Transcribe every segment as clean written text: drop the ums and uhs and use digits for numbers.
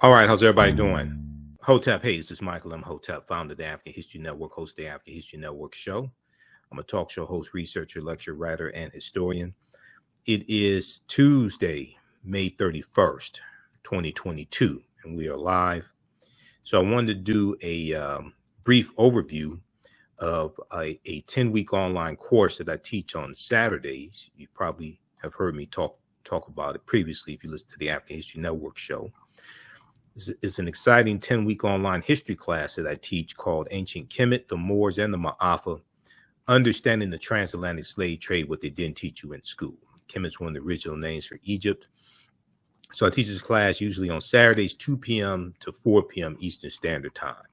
All right, how's everybody doing? Hotep, hey, this is Michael M. Hotep, founder of the African History Network, host of the African History Network show. I'm a talk show host, researcher, lecturer, writer, and historian. It is Tuesday, May 31st, 2022, and we are live. So I wanted to do a brief overview of a 10-week online course that I teach on Saturdays. You probably have heard me talk about it previously if you listen to the African History Network show. It's an exciting 10-week online history class that I teach called Ancient Kemet, the Moors, and the Maafa, Understanding the Transatlantic Slave Trade, what they didn't teach you in school. Kemet's one of the original names for Egypt. So I teach this class usually on Saturdays, 2 p.m. to 4 p.m. Eastern Standard Time.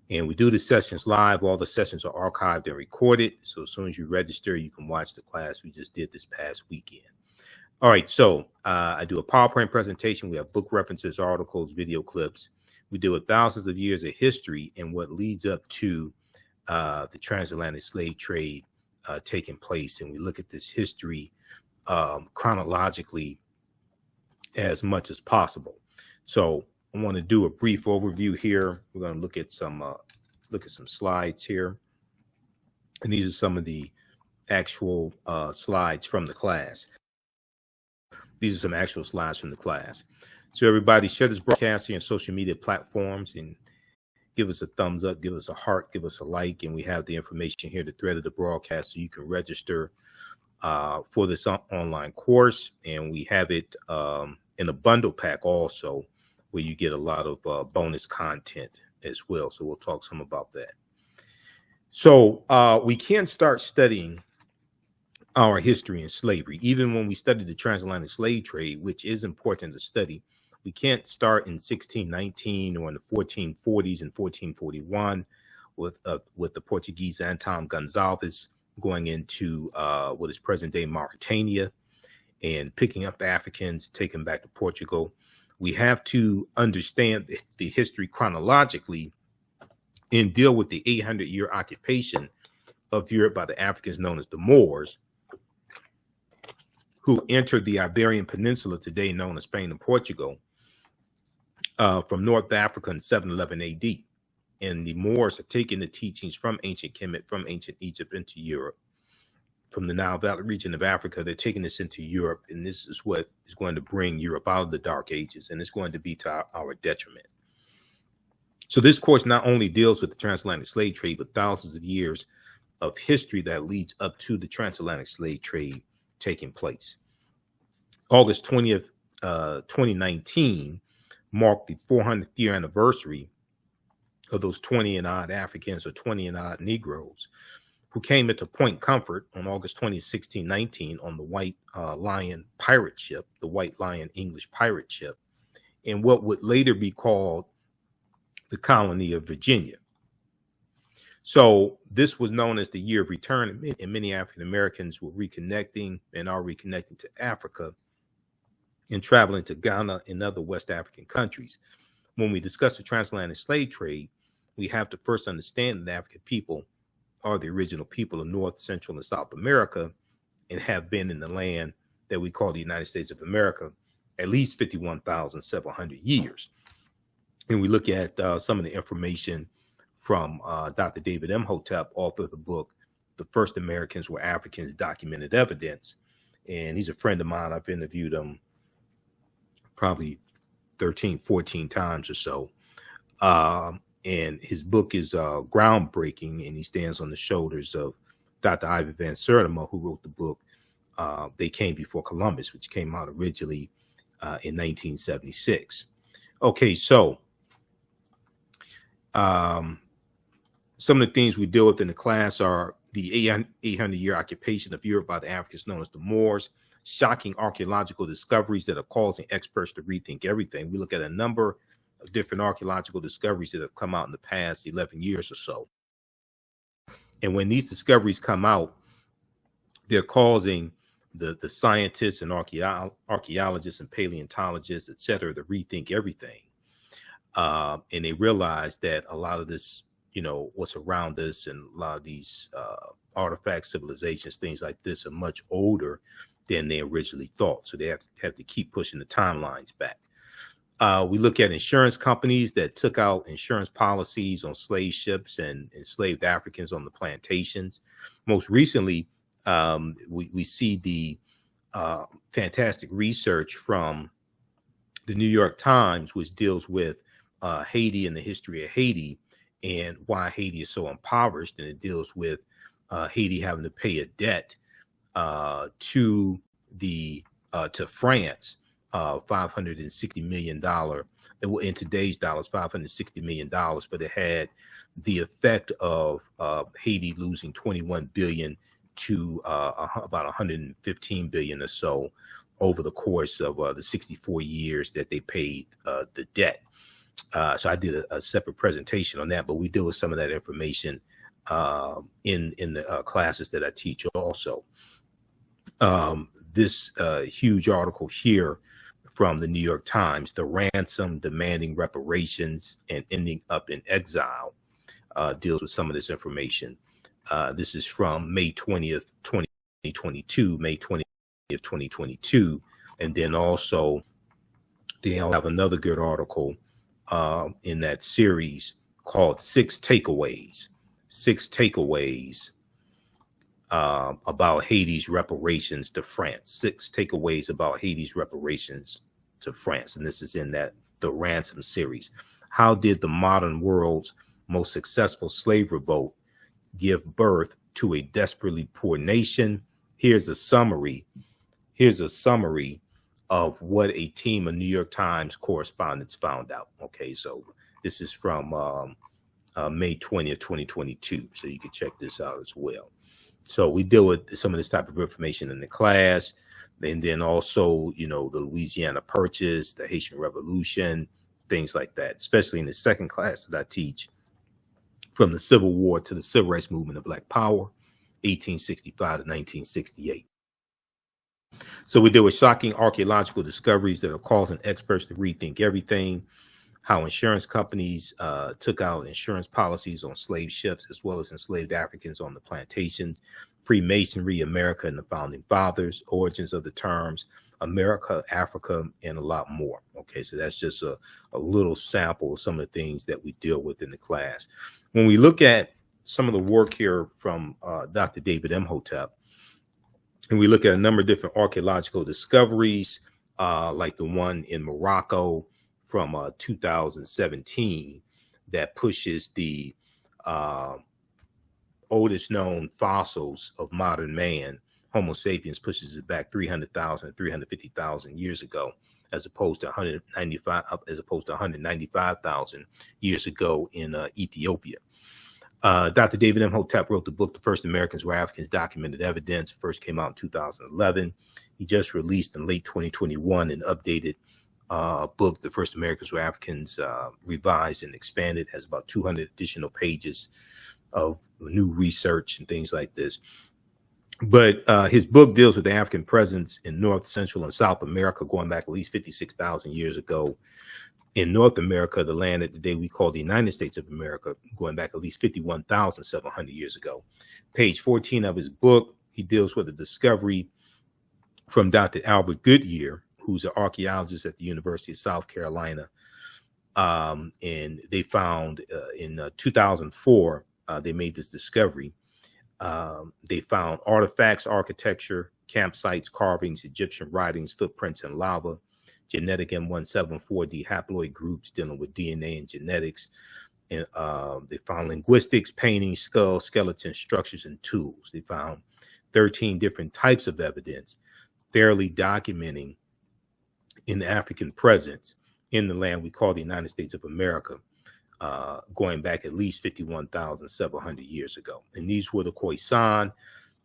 And we do the sessions live. All the sessions are archived and recorded. So as soon as you register, you can watch the class we just did this past weekend. All right, so I do a PowerPoint presentation. We have book references, articles, video clips. We deal with thousands of years of history and what leads up to the transatlantic slave trade taking place. And we look at this history chronologically as much as possible. So I want to do a brief overview here. We're going to look at some slides here. And these are some of the actual slides from the class. These are some actual slides from the class. So everybody share this broadcast here on social media platforms and give us a thumbs up, give us a heart, give us a like. And we have the information here, the thread of the broadcast, so you can register for this online course. And we have it in a bundle pack also, where you get a lot of bonus content as well. So we'll talk some about that. So we can start studying our history in slavery. Even when we study the transatlantic slave trade, which is important to study, we can't start in 1619 or in the 1440s and 1441 with the Portuguese Anton Gonçalves going into what is present-day Mauritania and picking up Africans, taking them back to Portugal. We have to understand the history chronologically and deal with the 800-year occupation of Europe by the Africans known as the Moors, who entered the Iberian Peninsula, today known as Spain and Portugal, from North Africa in 711 AD. And the Moors are taking the teachings from ancient Kemet, from ancient Egypt into Europe. From the Nile Valley region of Africa, they're taking this into Europe, and this is what is going to bring Europe out of the Dark Ages, and it's going to be to our detriment. So this course not only deals with the transatlantic slave trade, but thousands of years of history that leads up to the transatlantic slave trade taking place. August 20th, 2019 marked the 400th year anniversary of those 20 and odd Africans or 20 and odd Negroes who came into Point Comfort on August 20, 1619 on the White Lion pirate ship, the White Lion English pirate ship, in what would later be called the colony of Virginia. So this was known as the year of return, and many African Americans were reconnecting and are reconnecting to Africa and traveling to Ghana and other West African countries. When we discuss the transatlantic slave trade, we have to first understand that African people are the original people of North, Central, and South America and have been in the land that we call the United States of America at least 51,700 years. And we look at some of the information from Dr. David Imhotep, author of the book, The First Americans Were Africans, Documented Evidence. And he's a friend of mine. I've interviewed him probably 13, 14 times or so. And his book is groundbreaking, and he stands on the shoulders of Dr. Ivan Van Sertima, who wrote the book, They Came Before Columbus, which came out originally in 1976. Okay, so some of the things we deal with in the class are the 800-year occupation of Europe by the Africans known as the Moors, shocking archaeological discoveries that are causing experts to rethink everything. We look at a number of different archaeological discoveries that have come out in the past 11 years or so. And when these discoveries come out, they're causing the scientists and archaeologists and paleontologists, et cetera, to rethink everything. And they realize that a lot of this, what's around us and a lot of these artifacts, civilizations, things like this are much older than they originally thought. So they have to keep pushing the timelines back. We look at insurance companies that took out insurance policies on slave ships and enslaved Africans on the plantations. Most recently, we see the fantastic research from the New York Times, which deals with Haiti and the history of Haiti and why Haiti is so impoverished. And it deals with Haiti having to pay a debt to France, $560 million. In today's dollars, $560 million, but it had the effect of Haiti losing 21 billion to about 115 billion or so over the course of the 64 years that they paid the debt. So I did a separate presentation on that, but we deal with some of that information in the classes that I teach also. This huge article here from the New York Times, The Ransom Demanding Reparations and Ending Up in Exile, deals with some of this information. This is from May 20th, 2022, May 20th, 2022. And then also they'll have another good article in that series called Six Takeaways about Haiti's reparations to France. 6 takeaways about Haiti's reparations to France. And this is in the Ransom series. How did the modern world's most successful slave revolt give birth to a desperately poor nation? Here's a summary of what a team of New York Times correspondents found out. Okay, so this is from May 20th, 2022. So you can check this out as well. So we deal with some of this type of information in the class. And then also, the Louisiana Purchase, the Haitian Revolution, things like that, especially in the second class that I teach, from the Civil War to the Civil Rights Movement of Black Power, 1865 to 1968. So we deal with shocking archaeological discoveries that are causing experts to rethink everything, how insurance companies took out insurance policies on slave ships as well as enslaved Africans on the plantations, Freemasonry, America and the Founding Fathers, origins of the terms, America, Africa, and a lot more. Okay, so that's just a little sample of some of the things that we deal with in the class. When we look at some of the work here from Dr. David Imhotep, and we look at a number of different archaeological discoveries, like the one in Morocco from 2017 that pushes the oldest known fossils of modern man, Homo sapiens, pushes it back 300,000, 350,000 years ago, as opposed to 195,000 years ago in Ethiopia. Dr. David Imhotep wrote the book, The First Americans Were Africans, Documented Evidence. It first came out in 2011. He just released in late 2021 an updated book, The First Americans Were Africans, revised and expanded, has about 200 additional pages of new research and things like this. But his book deals with the African presence in North, Central, and South America, going back at least 56,000 years ago. In North America, the land that today we call the United States of America, going back at least 51,700 years ago. Page 14 of his book, he deals with a discovery from Dr. Albert Goodyear, who's an archaeologist at the University of South Carolina. And they found in 2004, they made this discovery. They found artifacts, architecture, campsites, carvings, Egyptian writings, footprints, and lava, genetic M174D haploid groups dealing with DNA and genetics. And they found linguistics, paintings, skulls, skeletons, structures, and tools. They found 13 different types of evidence, fairly documenting in the African presence in the land we call the United States of America, going back at least 51,700 years ago. And these were the Koisan.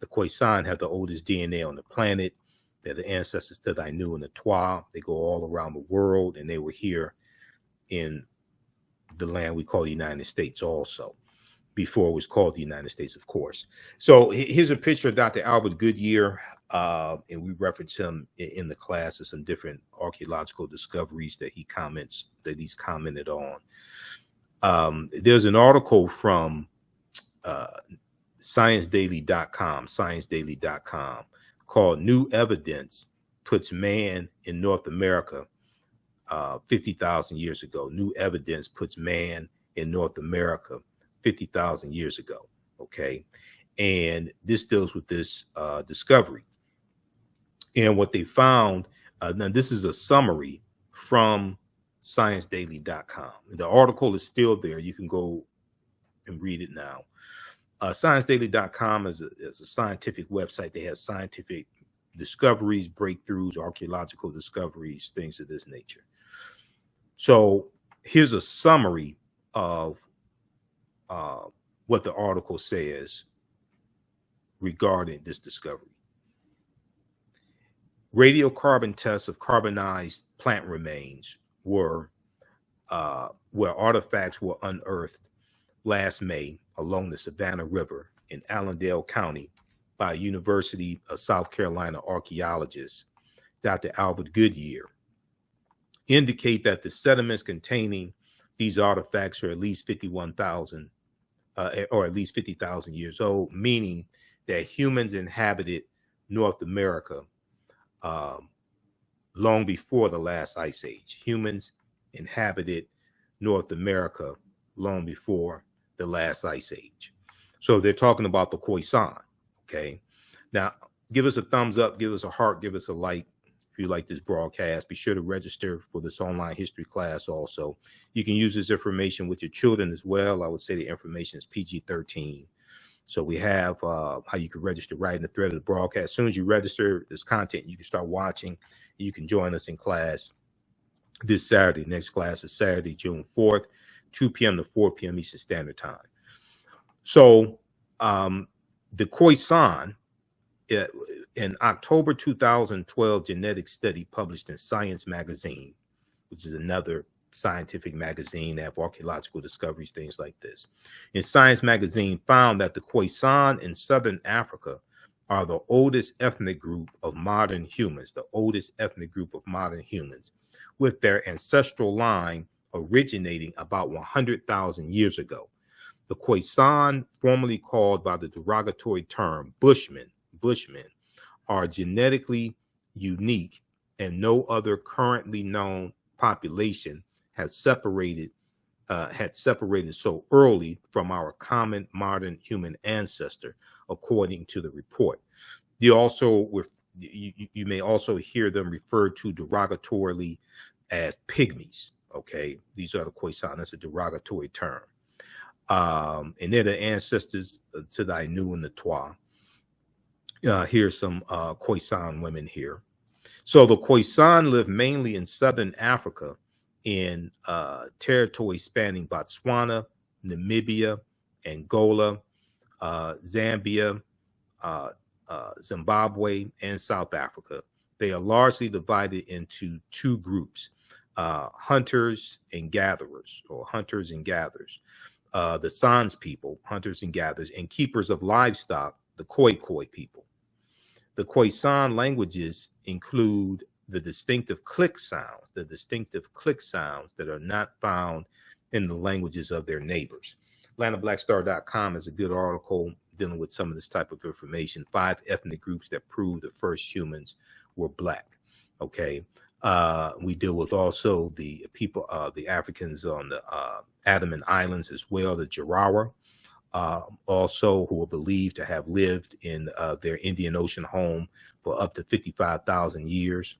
The Koisan have the oldest DNA on the planet. They're the ancestors to the Ainu and the Twa. They go all around the world, and they were here in the land we call the United States also, before it was called the United States, of course. So here's a picture of Dr. Albert Goodyear, and we reference him in the class of some different archaeological discoveries that he's commented on. There's an article from ScienceDaily.com, called New Evidence Puts Man in North America 50,000 years ago. New evidence puts man in North America 50,000 years ago. Okay. And this deals with this discovery. And what they found, now this is a summary from ScienceDaily.com. The article is still there. You can go and read it now. ScienceDaily.com is a scientific website. They have scientific discoveries, breakthroughs, archaeological discoveries, things of this nature. So here's a summary of what the article says regarding this discovery. Radiocarbon tests of carbonized plant remains were where artifacts were unearthed last May along the Savannah River in Allendale County by University of South Carolina archaeologist Dr. Albert Goodyear indicate that the sediments containing these artifacts are at least 51,000 or at least 50,000 years old, meaning that humans inhabited North America long before the last ice age. Humans inhabited North America long before the last ice age. So they're talking about the Koisan. Okay. Now, give us a thumbs up, give us a heart, give us a like if you like this broadcast. Be sure to register for this online history class also. You can use this information with your children as well. I would say the information is PG-13. So we have how you can register right in the thread of the broadcast. As soon as you register this content, you can start watching. You can join us in class this Saturday. Next class is Saturday, June 4th, 2 p.m. to 4 p.m. Eastern Standard Time. So the Koisan, in October 2012 genetic study published in Science magazine, which is another scientific magazine that have archaeological discoveries, things like this. In Science magazine found that the Koisan in Southern Africa are the oldest ethnic group of modern humans, with their ancestral line originating about 100,000 years ago. The Koisan, formerly called by the derogatory term Bushmen, are genetically unique, and no other currently known population had separated so early from our common modern human ancestor, according to the report. You may also hear them referred to derogatorily as pygmies. Okay, these are the Koisan. That's a derogatory term. And they're the ancestors to the Ainu and the Twa. Here's some Koisan women here. So the Koisan live mainly in Southern Africa in territory spanning Botswana, Namibia, Angola, Zambia, Zimbabwe, and South Africa. They are largely divided into two groups, hunters and gatherers. The Sans people, hunters and gatherers, and keepers of livestock, the Khoi people. The Koisan languages include the distinctive click sounds that are not found in the languages of their neighbors. AtlantaBlackStar.com is a good article dealing with some of this type of information. 5 ethnic groups that prove the first humans were black. Okay. We deal with also the people, the Africans on the Andaman Islands as well, the Jarawa, also who are believed to have lived in their Indian Ocean home for up to 55,000 years.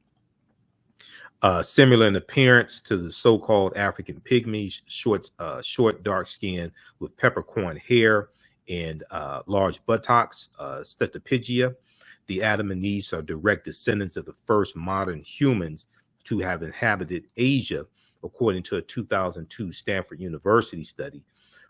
Similar in appearance to the so-called African pygmies, short, dark skin with peppercorn hair and large buttocks, Stetopigia. The Andamanese are direct descendants of the first modern humans to have inhabited Asia, according to a 2002 Stanford University study.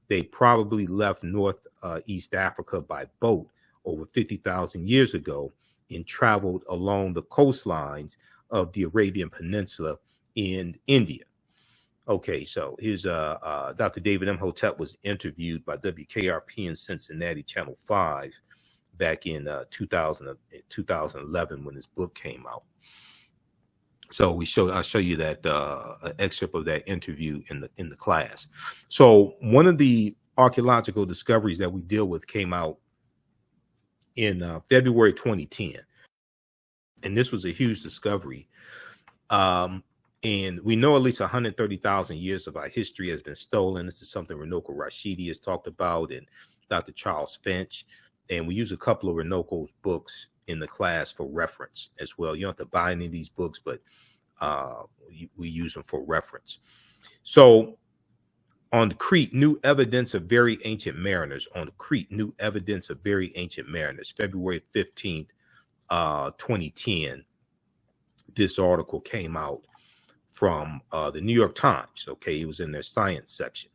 They probably left Northeast Africa by boat over 50,000 years ago and traveled along the coastlines of the Arabian Peninsula in India. Okay, so here's Dr. David Imhotep was interviewed by WKRP in Cincinnati, Channel 5, back in 2011 when his book came out. So I'll show you that excerpt of that interview in the class. So one of the archaeological discoveries that we deal with came out in February 2010, and this was a huge discovery. And we know at least 130,000 years of our history has been stolen. This is something Runoko Rashidi has talked about, and Dr. Charles Finch. And we use a couple of Runoko's books in the class for reference as well. You don't have to buy any of these books, but we use them for reference. So on Crete, new evidence of very ancient mariners. On Crete, new evidence of very ancient mariners. February 15th, 2010, this article came out from the New York Times. Okay, it was in their science section.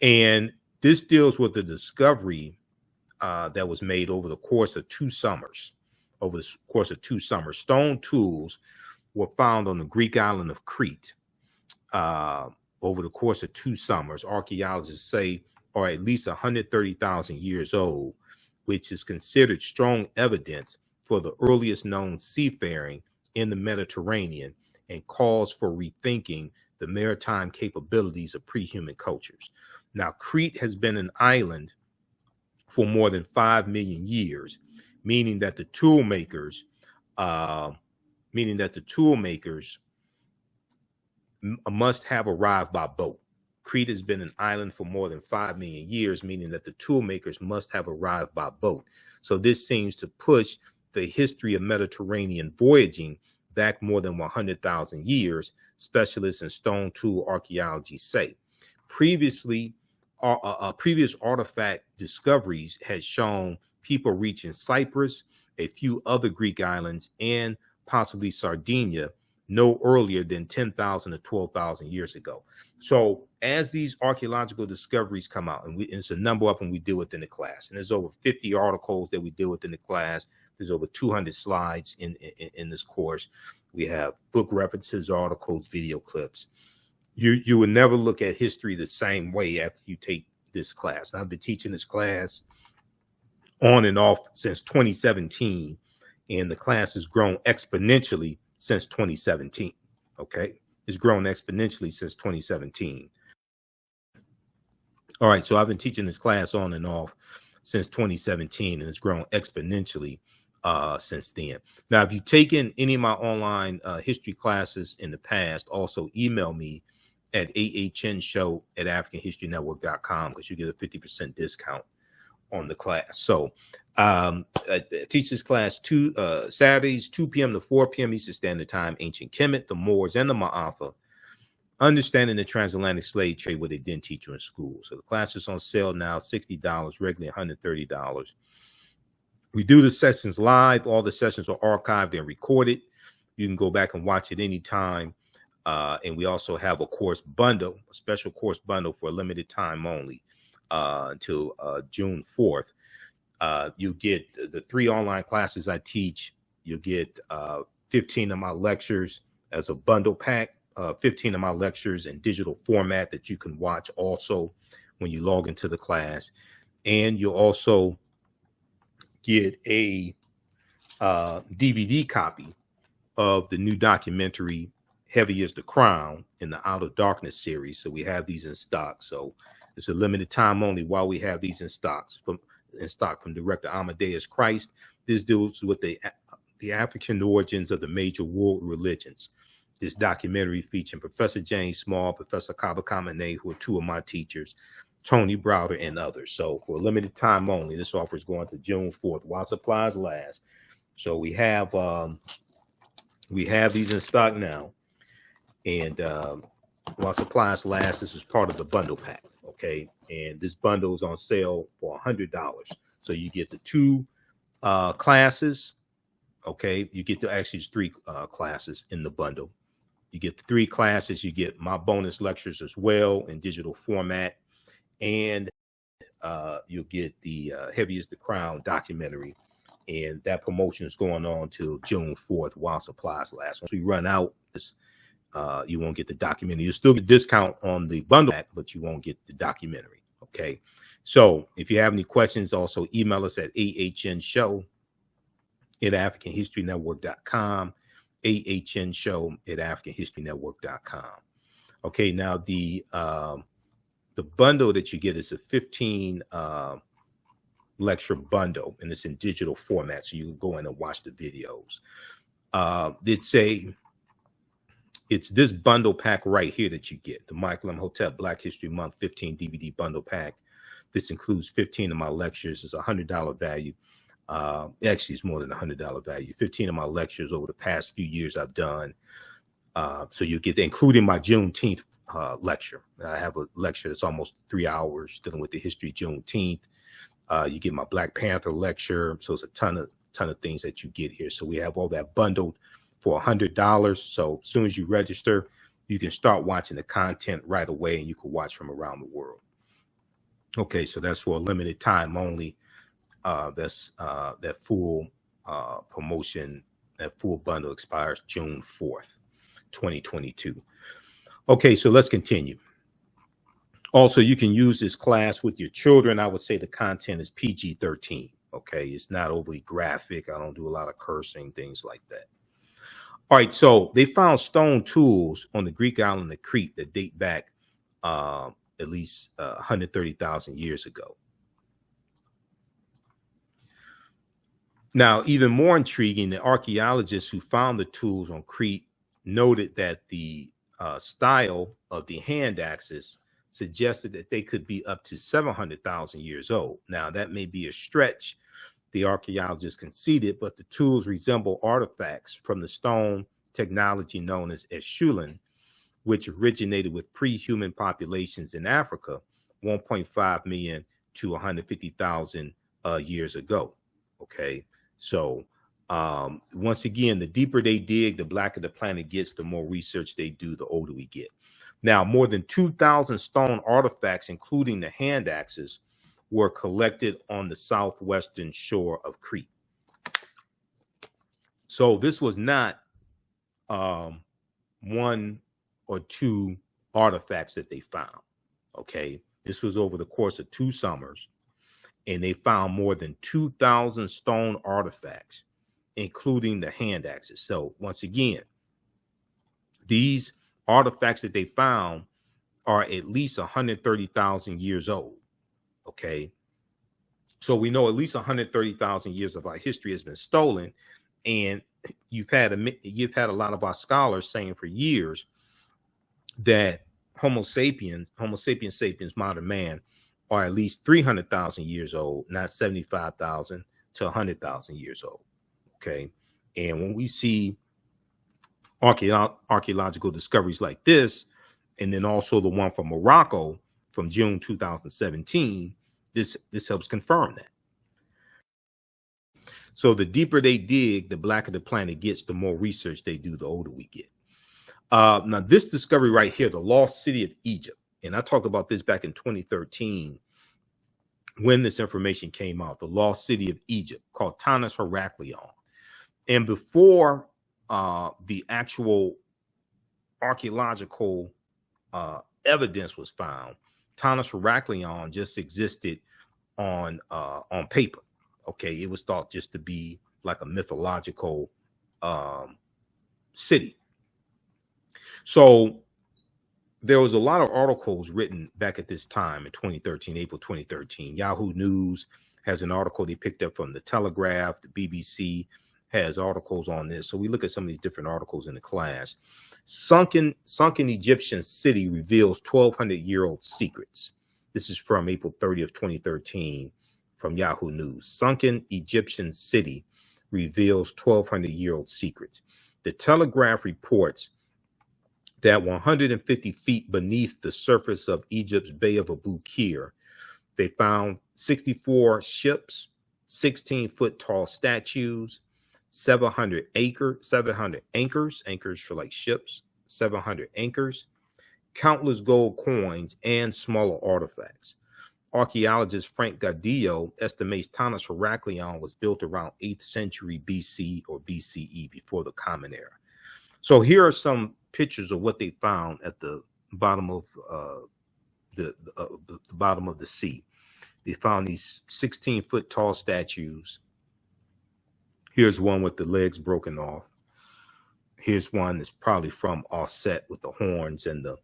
And this deals with the discovery that was made over the course of 2 summers. Over the course of 2 summers, stone tools were found on the Greek island of Crete over the course of 2 summers. Archaeologists say are at least 130,000 years old, which is considered strong evidence for the earliest known seafaring in the Mediterranean and calls for rethinking the maritime capabilities of pre-human cultures. Now, Crete has been an island for more than 5 million years, meaning that the tool makers must have arrived by boat. Crete has been an island for more than 5 million years, meaning that the tool makers must have arrived by boat. So this seems to push the history of Mediterranean voyaging back more than 100,000 years, specialists in stone tool archaeology say. Previous artifact discoveries had shown people reaching Cyprus, a few other Greek islands, and possibly Sardinia no earlier than 10,000 to 12,000 years ago. So as these archaeological discoveries come out, and it's a number of them we deal with in the class, and there's over 50 articles that we deal with in the class. There's over 200 slides in this course. We have book references, articles, video clips. You will never look at history the same way after you take this class. I've been teaching this class on and off since 2017, and the class has grown exponentially since 2017. Okay, it's grown exponentially since 2017. All right, so I've been teaching this class on and off since 2017, and it's grown exponentially since then. Now, if you've taken any of my online history classes in the past, also email me at ahnshow@africanhistorynetwork.com because you get a 50% discount on the class. So I teach this class Saturdays, 2 p.m. to 4 p.m. Eastern Standard Time, ancient Kemet, the Moors, and the Maafa, understanding the transatlantic slave trade, what they didn't teach you in school. So the class is on sale now, $60, regularly $130. We do the sessions live. All the sessions are archived and recorded. You can go back and watch it anytime. And we also have a course bundle, a special course bundle for a limited time only until June 4th. You get the 3 online classes I teach. You get 15 of my lectures as a bundle pack, 15 of my lectures in digital format that you can watch also when you log into the class. And you'll also get a DVD copy of the new documentary Heavy is the Crown in the Out of Darkness series. So we have these in stock. So it's a limited time only while we have these in stock from director Amadeus Christ. This deals with the African origins of the major world religions. This documentary featuring Professor James Small, Professor Kaba Kamene, who are 2 of my teachers, Tony Browder, and others. So for a limited time only, this offer is going to June 4th while supplies last. So we have these in stock now, and while supplies last, this is part of the bundle pack. Okay, and this bundle is on sale for $100. So you get the 2 classes. Okay, you get actually 3 classes in the bundle. You get the 3 classes. You get my bonus lectures as well in digital format. And you'll get the Heavy is the Crown documentary. And that promotion is going on till June 4th while supplies last. Once we run out, you won't get the documentary. You'll still get a discount on the bundle, but you won't get the documentary. Okay. So if you have any questions, also email us at ahnshow@africanhistorynetwork.com, ahnshow@africanhistorynetwork.com. Okay. Now the bundle that you get is a 15 lecture bundle, and it's in digital format, so you can go in and watch the videos. It's a it's this bundle pack right here that you get, the Michael Imhotep Black History Month 15 DVD bundle pack. This includes 15 of my lectures. It's $100 value. Actually, it's more than $100 value. 15 of my lectures over the past few years I've done. So you get, including my Juneteenth lecture. I have a lecture that's almost 3 hours dealing with the history of Juneteenth. You get my Black Panther lecture. So it's a ton of things that you get here. So we have all that bundled for $100. So as soon as you register, you can start watching the content right away, and you can watch from around the world. Okay, so that's for a limited time only. That's that full promotion, that full bundle expires June 4th, 2022. Okay, so let's continue. Also, you can use this class with your children. I would say the content is PG-13. Okay, it's not overly graphic. I don't do a lot of cursing, things like that. All right, so they found stone tools on the Greek island of Crete that date back at least 130,000 years ago. Now, even more intriguing, the archaeologists who found the tools on Crete noted that the style of the hand axes suggested that they could be up to 700,000 years old. Now, that may be a stretch, the archaeologists conceded, but the tools resemble artifacts from the stone technology known as Eschulen, which originated with pre-human populations in Africa 1.5 million to 150,000 years ago. Okay, so once again, the deeper they dig, the blacker the planet gets, the more research they do, the older we get. Now, more than 2,000 stone artifacts, including the hand axes, were collected on the southwestern shore of Crete. So this was not one or two artifacts that they found. Okay, this was over the course of 2 summers, and they found more than 2,000 stone artifacts, including the hand axes. So once again, these artifacts that they found are at least 130,000 years old. Okay, so we know at least 130,000 years of our history has been stolen, and you've had a lot of our scholars saying for years that Homo sapiens, modern man, are at least 300,000 years old, not 75,000 to 100,000 years old. Okay, and when we see archaeological discoveries like this, and then also the one from Morocco from June 2017, this helps confirm that. So the deeper they dig, the blacker the planet gets, the more research they do, the older we get. Now, this discovery right here, the lost city of Egypt, and I talked about this back in 2013 when this information came out, the lost city of Egypt called Tanis Heraklion. And before the actual archaeological evidence was found, Tanis Heraklion just existed on paper. Okay, it was thought just to be like a mythological city. So there was a lot of articles written back at this time in 2013, April 2013. Yahoo News has an article they picked up from the Telegraph. The BBC has articles on this. So we look at some of these different articles in the class. Sunken Egyptian city reveals 1,200-year-old secrets. This is from April 30th, 2013 from Yahoo News. Sunken Egyptian city reveals 1,200-year-old secrets. The Telegraph reports that 150 feet beneath the surface of Egypt's Bay of Abu Qir, they found 64 ships, 16-foot tall statues, 700 anchors for like ships, 700 anchors, countless gold coins, and smaller artifacts. Archaeologist Frank Gaudillo estimates Tanis Heraklion was built around 8th century BC or BCE, before the Common Era. So here are some pictures of what they found at the bottom of the bottom of the sea. They found these 16-foot tall statues. Here's one with the legs broken off. Here's one that's probably from Offset with the horns and the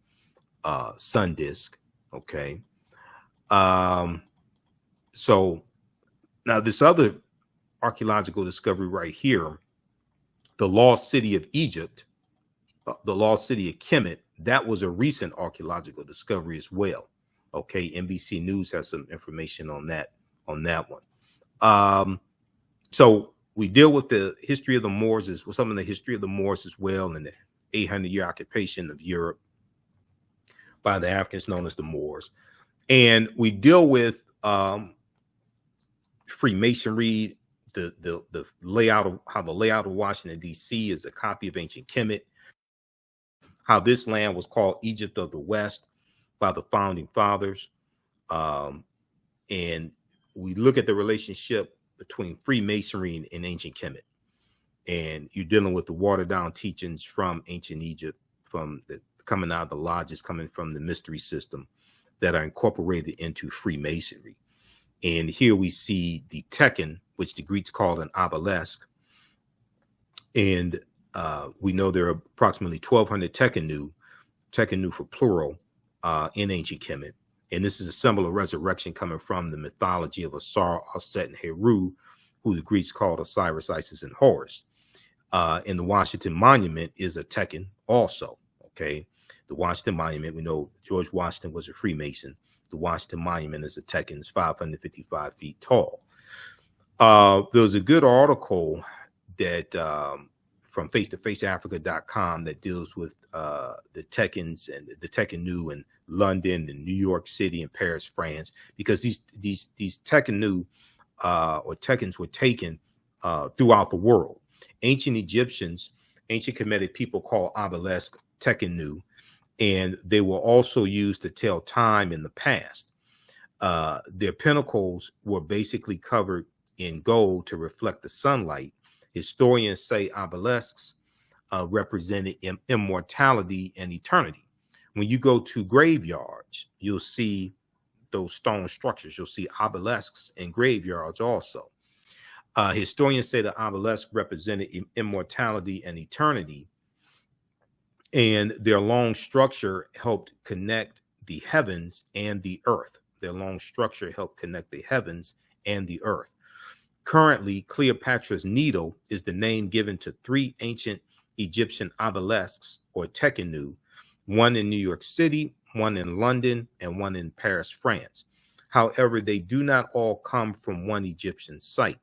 sun disk. Okay. So now this other archaeological discovery right here, the lost city of Egypt, the lost city of Kemet, that was a recent archaeological discovery as well. Okay, NBC News has some information on that one. So we deal with the history of the Moors, with some of the history of the Moors as well, and the 800-year occupation of Europe by the Africans known as the Moors. And we deal with Freemasonry, the layout of how the layout of Washington, D.C. is a copy of ancient Kemet, how this land was called Egypt of the West by the founding fathers. And we look at the relationship between Freemasonry and ancient Kemet. And you're dealing with the watered down teachings from ancient Egypt, from the coming out of the lodges, coming from the mystery system, that are incorporated into Freemasonry. And here we see the Tekken, which the Greeks called an obelisk. And we know there are approximately 1,200 Tekkenu for plural, in ancient Kemet. And this is a symbol of resurrection coming from the mythology of Asar, Aset, and Heru, who the Greeks called Osiris, Isis, and Horus. And the Washington Monument is a Tekken also. Okay, the Washington Monument, we know George Washington was a Freemason. The Washington Monument is a Tekken, it's 555 feet tall. There was a good article that from face-to-faceafrica.com that deals with the Tekkens and the Tekkenu in London and New York City and Paris, France, because these Tekkenu or Tekkens were taken throughout the world. Ancient Egyptians, ancient Kemetic people called obelisks Tekkenu, and they were also used to tell time in the past. Their pinnacles were basically covered in gold to reflect the sunlight. Historians say obelisks represented immortality and eternity. When you go to graveyards, you'll see those stone structures. You'll see obelisks in graveyards also. Historians say the obelisk represented immortality and eternity, and their long structure helped connect the heavens and the earth. Their long structure helped connect the heavens and the earth. Currently, Cleopatra's Needle is the name given to 3 ancient Egyptian obelisks, or Tekkenu, one in New York City, one in London, and one in Paris, France. However, they do not all come from one Egyptian site.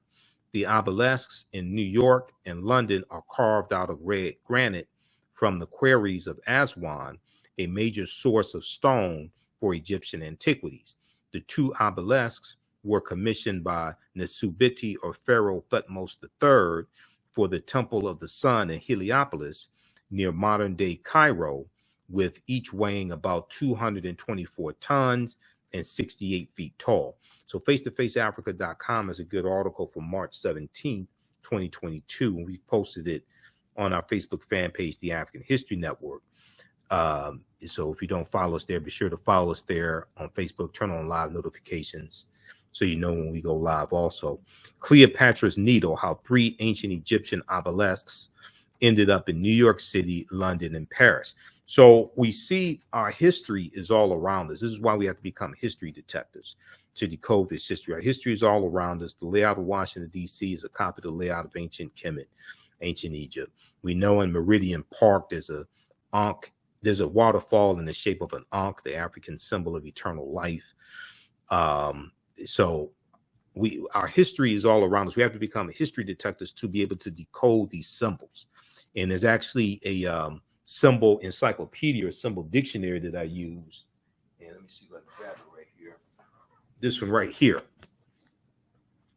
The obelisks in New York and London are carved out of red granite from the quarries of Aswan, a major source of stone for Egyptian antiquities. The 2 obelisks were commissioned by Nesubiti or Pharaoh Thutmose III for the Temple of the Sun in Heliopolis near modern-day Cairo, with each weighing about 224 tons and 68 feet tall. So face-to-faceafrica.com is a good article from March 17th, 2022, and we've posted it on our Facebook fan page, The African History Network. So if you don't follow us there, be sure to follow us there on Facebook, turn on live notifications so you know when we go live also. Cleopatra's Needle, how 3 ancient Egyptian obelisks ended up in New York City, London, and Paris. So we see our history is all around us. This is why we have to become history detectives to decode this history. Our history is all around us. The layout of Washington, D.C. is a copy of the layout of ancient Kemet, ancient Egypt. We know in Meridian Park there's a Ankh. There's a waterfall in the shape of an Ankh, the African symbol of eternal life. So our history is all around us. We have to become history detectives to be able to decode these symbols. And there's actually a symbol encyclopedia or symbol dictionary that I use. And let me see if I can grab it right here. This one right here.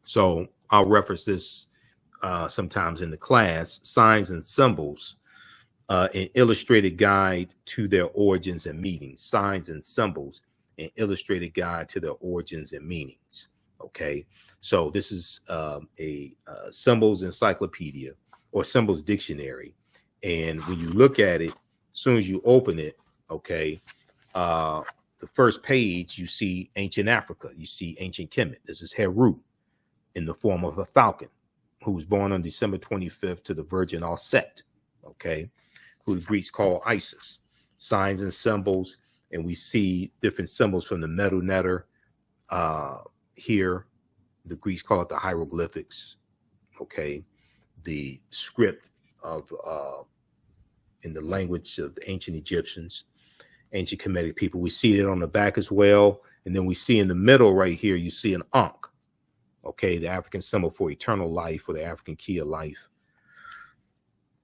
So I'll reference this sometimes in the class. Signs and Symbols, an illustrated guide to their origins and meanings. Signs and Symbols, an illustrated guide to their origins and meanings. Okay, so this is a symbols encyclopedia or symbols dictionary. And when you look at it, as soon as you open it, okay, the first page, you see ancient Africa. You see ancient Kemet. This is Heru in the form of a falcon who was born on December 25th to the Virgin Aset, okay, who the Greeks call Isis. Signs and Symbols, and we see different symbols from the metal netter here. The Greeks call it the hieroglyphics, okay, the script of in the language of the ancient Egyptians, ancient Kemetic people. We see it on the back as well. And then we see in the middle right here, you see an Ankh, okay, the African symbol for eternal life, or the African key of life.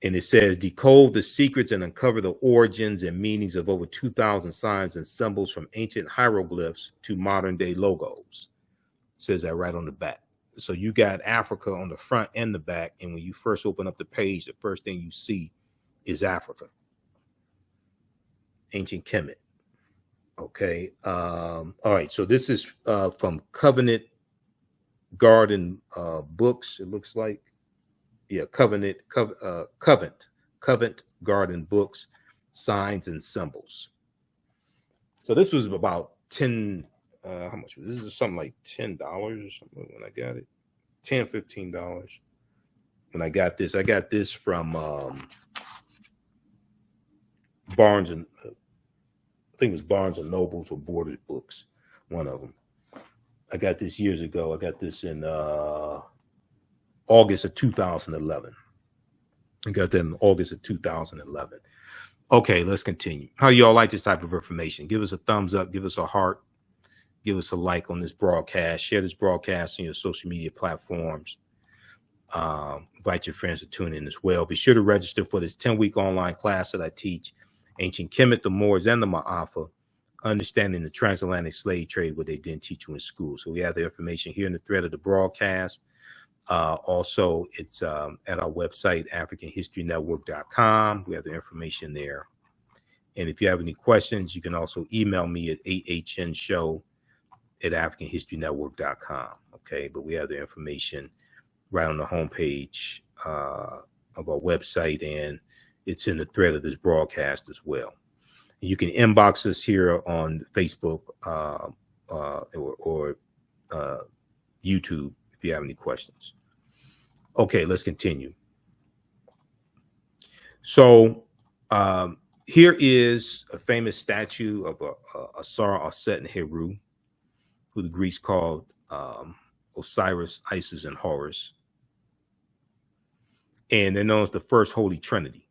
And it says, decode the secrets and uncover the origins and meanings of over 2,000 signs and symbols from ancient hieroglyphs to modern day logos. It says that right on the back. So you got Africa on the front and the back. And when you first open up the page, the first thing you see is Africa. Ancient Kemet. Okay. All right. So this is from Covenant Garden Books, it looks like. Yeah, Covent Garden Books, Signs and Symbols. So this was about 10, how much? This is something like $10 or something when I got it. $10, $15 when I got this. I got this from Barnes and I think it was Barnes and Nobles or Borders Books, one of them. I got this years ago. I got this in August of 2011. I got that in August of 2011. Okay, let's continue. How y'all like this type of information? Give us a thumbs up. Give us a heart. Give us a like on this broadcast. Share this broadcast on your social media platforms. Invite your friends to tune in as well. Be sure to register for this 10-week online class that I teach. Ancient Kemet, the Moors, and the Maafa. Understanding the transatlantic slave trade, what they didn't teach you in school. So we have the information here in the thread of the broadcast. Also, it's at our website, AfricanHistoryNetwork.com. We have the information there. And if you have any questions, you can also email me at ahnshow@AfricanHistoryNetwork.com. Okay, but we have the information right on the homepage of our website, and it's in the thread of this broadcast as well. And you can inbox us here on Facebook or YouTube if you have any questions. Okay, let's continue. So here is a famous statue of Asar Aset-Heru, who the Greeks called Osiris, Isis, and Horus. And they're known as the First Holy Trinity.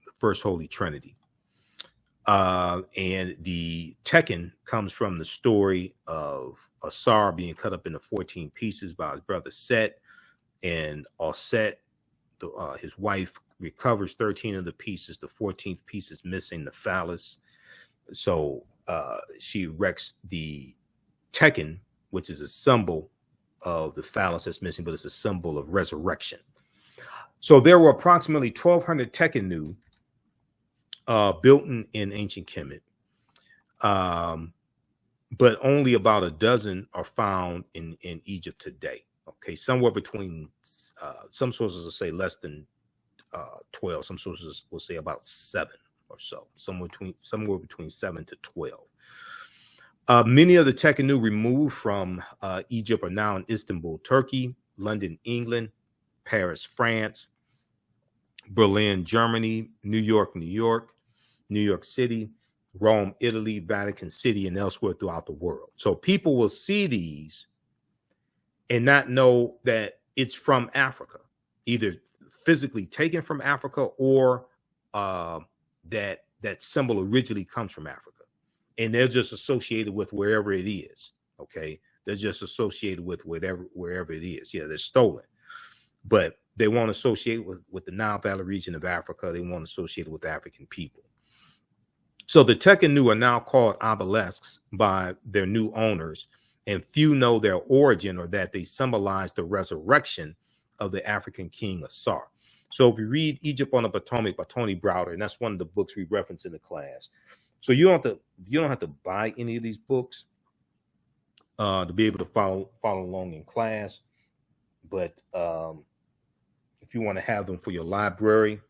The First Holy Trinity. And the Tekken comes from the story of Asar being cut up into 14 pieces by his brother Set, and Aset, his wife, recovers 13 of the pieces. The 14th piece is missing, the phallus. So she erects the Tekken, which is a symbol of the phallus that's missing, but it's a symbol of resurrection. So there were approximately 1,200 Tekkenu built in ancient Kemet. But only about a dozen are found in Egypt today. Okay, somewhere between, some sources will say less than 12. Some sources will say about 7 or so, somewhere between 7 to 12. Many of the Tekkenu removed from Egypt are now in Istanbul, Turkey, London, England, Paris, France, Berlin, Germany, New York, New York City, Rome, Italy, Vatican City, and elsewhere throughout the world. So people will see these and not know that it's from Africa, either physically taken from Africa or that symbol originally comes from Africa. And they're just associated with wherever it is. Okay. They're just associated with wherever it is. Yeah, they're stolen. But they won't associate with the Nile Valley region of Africa. They won't associate it with African people. So the Tekkenu are now called Obelisks by their new owners, and few know their origin or that they symbolize the resurrection of the African king Asar. So if you read Egypt on the Potomac by Tony Browder, and that's one of the books we reference in the class. So you don't have to buy any of these books to be able to follow along in class. But if you want to have them for your library,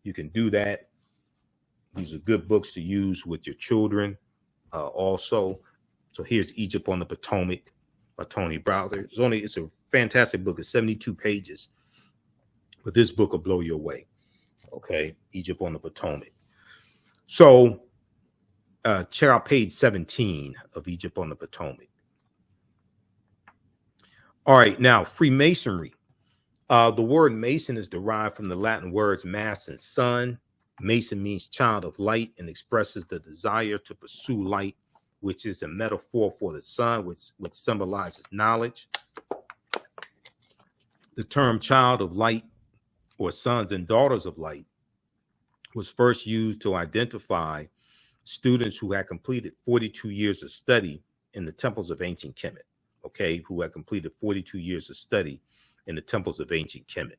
you can do that. These are good books to use with your children also. So here's Egypt on the Potomac by Tony Browder. It's a fantastic book. It's 72 pages. But this book will blow you away. Okay, Egypt on the Potomac. So check out page 17 of Egypt on the Potomac. All right, now Freemasonry. The word Mason is derived from the Latin words mass and sun. Mason means child of light and expresses the desire to pursue light, which is a metaphor for the sun, which symbolizes knowledge. The term child of light or sons and daughters of light was first used to identify students who had completed 42 years of study in the temples of ancient Kemet, okay, who had completed 42 years of study in the temples of ancient Kemet.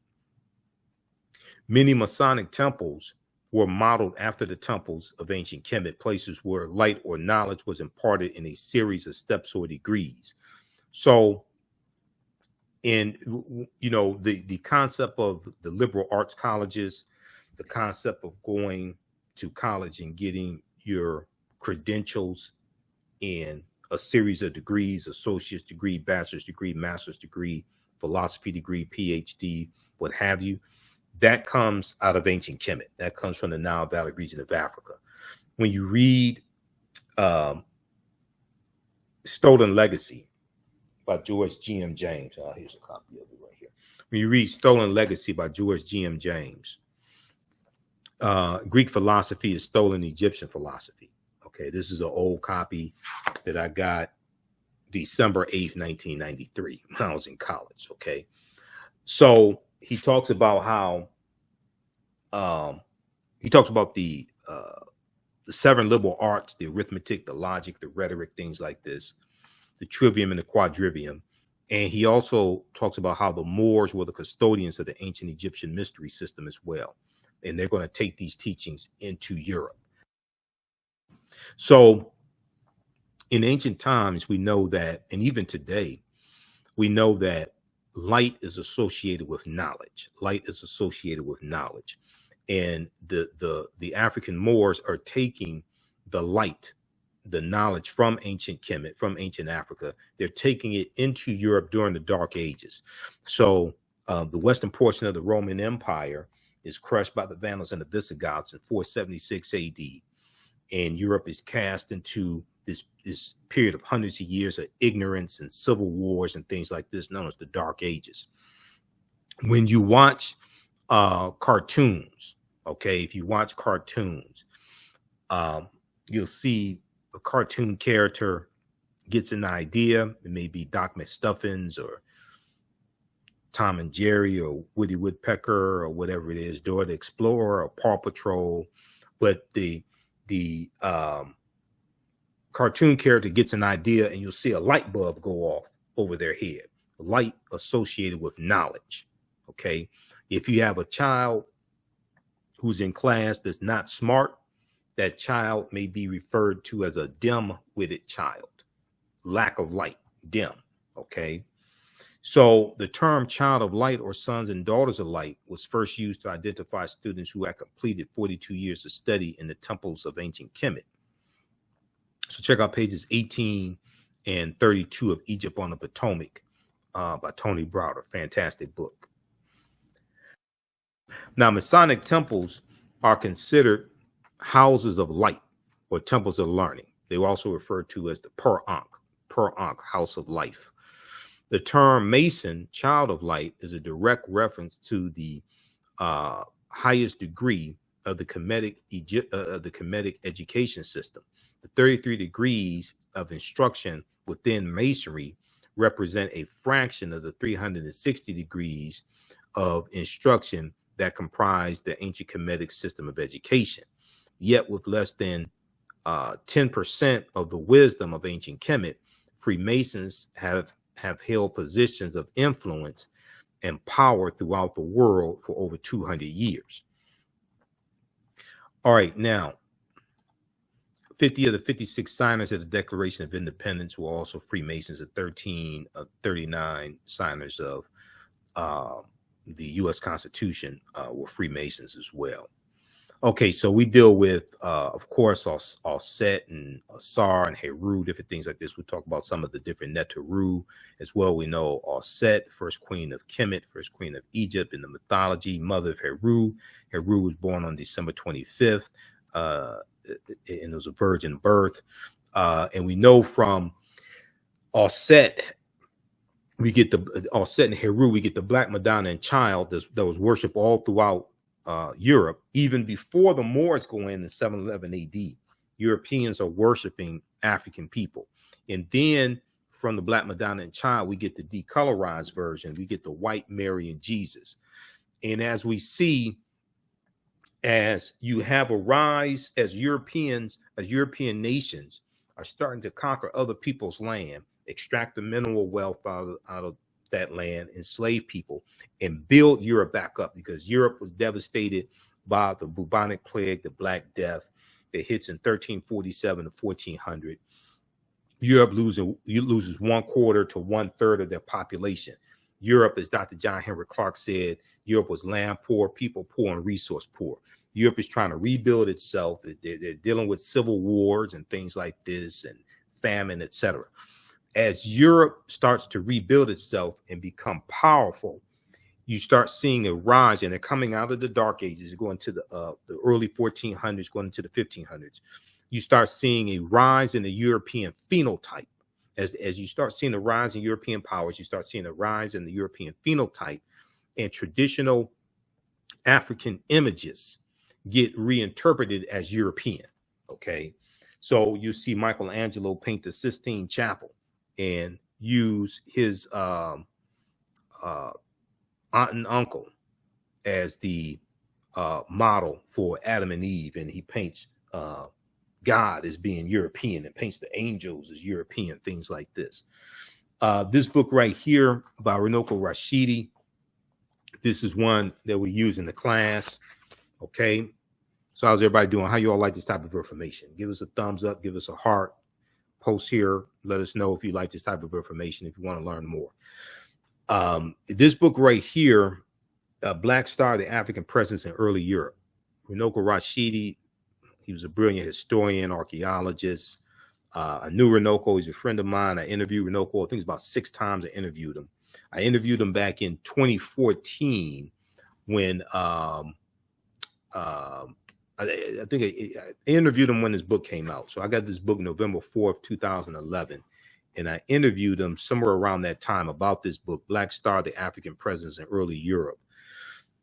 Many Masonic temples were modeled after the temples of ancient Kemet, places where light or knowledge was imparted in a series of steps or degrees. So, the concept of the liberal arts colleges, the concept of going to college and getting your credentials in a series of degrees, associate's degree, bachelor's degree, master's degree, philosophy degree, PhD, what have you, that comes out of ancient Kemet. That comes from the Nile Valley region of Africa. When you read Stolen Legacy by George G.M. James, here's a copy of it right here. When you read Stolen Legacy by George G.M. James, Greek philosophy is stolen Egyptian philosophy. Okay, this is an old copy that I got December 8th, 1993, when I was in college. Okay, so he talks about how he talks about the 7 liberal arts, the arithmetic, the logic, the rhetoric, things like this, the trivium and the quadrivium. And he also talks about how the Moors were the custodians of the ancient Egyptian mystery system as well. And they're going to take these teachings into Europe. So in ancient times, we know that, and even today, we know that light is associated with knowledge. Light is associated with knowledge. And the African Moors are taking the light, the knowledge from ancient Kemet, from ancient Africa. They're taking it into Europe during the Dark Ages. So the western portion of the Roman Empire is crushed by the Vandals and the Visigoths in 476 AD. And Europe is cast into this period of hundreds of years of ignorance and civil wars and things like this, known as the Dark Ages. When you watch cartoons, okay, if you watch cartoons, you'll see a cartoon character gets an idea. It may be Doc McStuffins or Tom and Jerry or Woody Woodpecker or whatever it is, Dora the Explorer or Paw Patrol. But the cartoon character gets an idea and you'll see a light bulb go off over their head. Light associated with knowledge. Okay. If you have a child who's in class that's not smart, that child may be referred to as a dim-witted child. Lack of light, dim. Okay. So the term child of light or sons and daughters of light was first used to identify students who had completed 42 years of study in the temples of ancient Kemet. So check out pages 18 and 32 of Egypt on the Potomac by Tony Browder. Fantastic book. Now, Masonic temples are considered houses of light or temples of learning. They were also referred to as the Per Ankh, house of life. The term Mason, child of light, is a direct reference to the highest degree of the Kemetic education system. The 33 degrees of instruction within Masonry represent a fraction of the 360 degrees of instruction that comprise the ancient Kemetic system of education. Yet with less than 10% of the wisdom of ancient Kemet, Freemasons have held positions of influence and power throughout the world for over 200 years. All right, now, 50 of the 56 signers of the Declaration of Independence were also Freemasons. And 13 of 39 signers of the U.S. Constitution were Freemasons as well. Okay, so we deal with, of course, Set and Asar and Heru, different things like this. We'll talk about some of the different Neteru as well. We know Set, first queen of Kemet, first queen of Egypt in the mythology, mother of Heru. Heru was born on December 25th, and it was a virgin birth. And we know from Set, we get the Set and Heru, we get the Black Madonna and child that was worshipped all throughout Europe, even before the Moors go in 711 AD, Europeans are worshiping African people. And then from the Black Madonna and Child, we get the decolorized version. We get the white Mary and Jesus. And as we see, as you have a rise, as European nations are starting to conquer other people's land, extract the mineral wealth out of that land, enslave people, and build Europe back up, because Europe was devastated by the bubonic plague, the Black Death, that hits in 1347 to 1400. Europe loses 1/4 to 1/3 of their population. Europe, as Dr. John Henry Clark said, Europe was land poor, people poor, and resource poor. Europe is trying to rebuild itself. They're dealing with civil wars and things like this, and famine, etc. As Europe starts to rebuild itself and become powerful, you start seeing a rise, and they're coming out of the Dark Ages, going to the early 1400s, going into the 1500s. You start seeing a rise in the European phenotype. As you start seeing a rise in European powers, you start seeing a rise in the European phenotype, and traditional African images get reinterpreted as European. Okay, so you see Michelangelo paint the Sistine Chapel and use his aunt and uncle as the model for Adam and Eve, and he paints God as being European and paints the angels as European, things like this. This book right here by Runoko Rashidi, this is one that we use in the class. Okay, so how's everybody doing? How you all like this type of information? Give us a thumbs up, give us a heart, post here, let us know if you like this type of information, if you want to learn more. This book right here, Black Star, the African Presence in Early Europe. Runoko Rashidi, he was a brilliant historian, archaeologist. I knew Runoko. He's a friend of mine. I interviewed Runoko. I think it's about 6 times I interviewed him. I interviewed him back in 2014 when I think I interviewed him when his book came out. So I got this book November 4th, 2011. And I interviewed him somewhere around that time about this book, Black Star, the African Presence in Early Europe,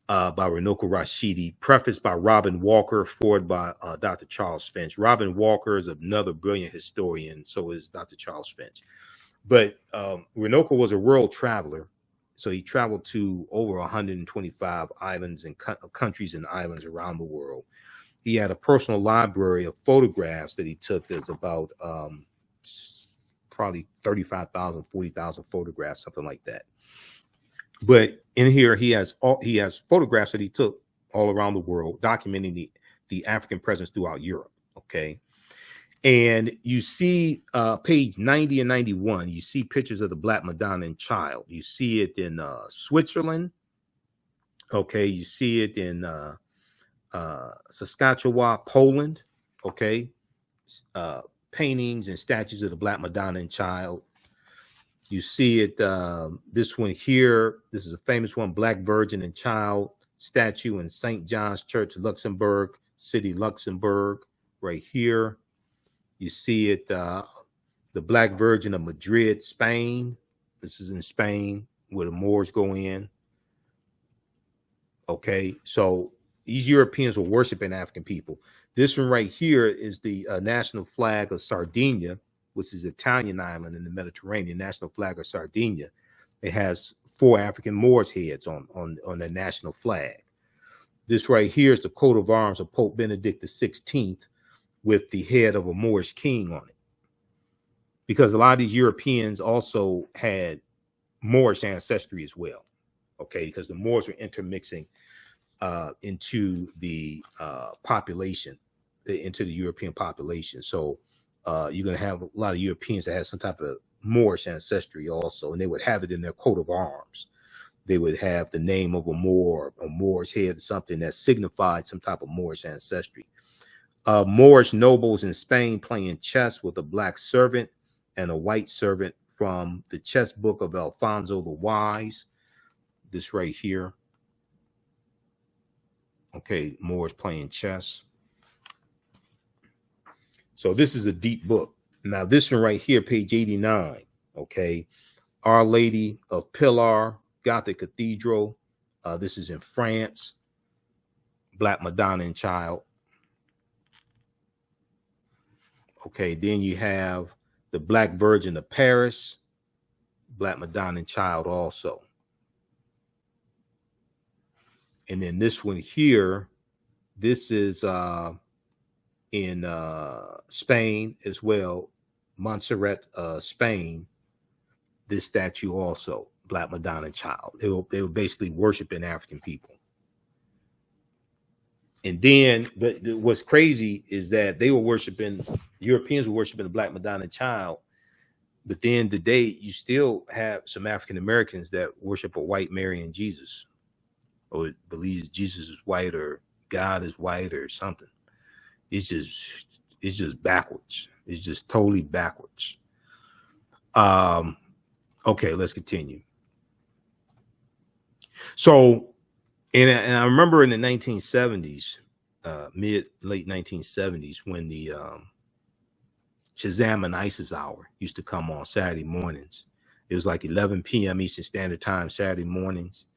by Runoko Rashidi, prefaced by Robin Walker, forward by Dr. Charles Finch. Robin Walker is another brilliant historian, so is Dr. Charles Finch. But Runoko was a world traveler, so he traveled to over 125 islands and countries and islands around the world. He had a personal library of photographs that he took. There's about probably 35,000, 40,000 photographs, something like that. But in here, he has photographs that he took all around the world, documenting the African presence throughout Europe. Okay, and you see page 90 and 91. You see pictures of the Black Madonna and Child. You see it in Switzerland. Okay, you see it in Saskatchewan, Poland. Okay, paintings and statues of the Black Madonna and Child. You see it, this one here, this is a famous one, Black Virgin and Child statue in St. John's Church, Luxembourg City, Luxembourg, right here. You see it, the Black Virgin of Madrid, Spain. This is in Spain, where the Moors go in. Okay, so these Europeans were worshiping African people. This one right here is the national flag of Sardinia, which is an Italian island in the Mediterranean, national flag of Sardinia. It has 4 African Moors heads on the national flag. This right here is the coat of arms of Pope Benedict XVI with the head of a Moorish king on it. Because a lot of these Europeans also had Moorish ancestry as well. Okay, because the Moors were intermixing into the population, into the European population. So you're going to have a lot of Europeans that have some type of Moorish ancestry also, and they would have it in their coat of arms. They would have the name of a Moor, a Moor's head, something that signified some type of Moorish ancestry. Moorish nobles in Spain playing chess with a black servant and a white servant from the chess book of Alfonso the Wise. This right here. Okay, Moors playing chess. So this is a deep book. Now this one right here, page 89, okay, Our Lady of Pilar, Gothic Cathedral. This is in France. Black Madonna and Child. Okay, then you have the Black Virgin of Paris, Black Madonna and Child also. And then this one here, this is in Spain as well, Montserrat, Spain. This statue also, Black Madonna and Child. They were basically worshiping African people. And then what's crazy is that they were worshiping, Europeans were worshiping the Black Madonna and Child. But then today you still have some African Americans that worship a white Mary and Jesus, or believes Jesus is white or God is white or something. It's just backwards. It's just totally backwards. Okay, let's continue. So, and I remember in the 1970s, late 1970s, when the Shazam and ISIS hour used to come on Saturday mornings. It was like 11 p.m. Eastern Standard Time, Saturday mornings.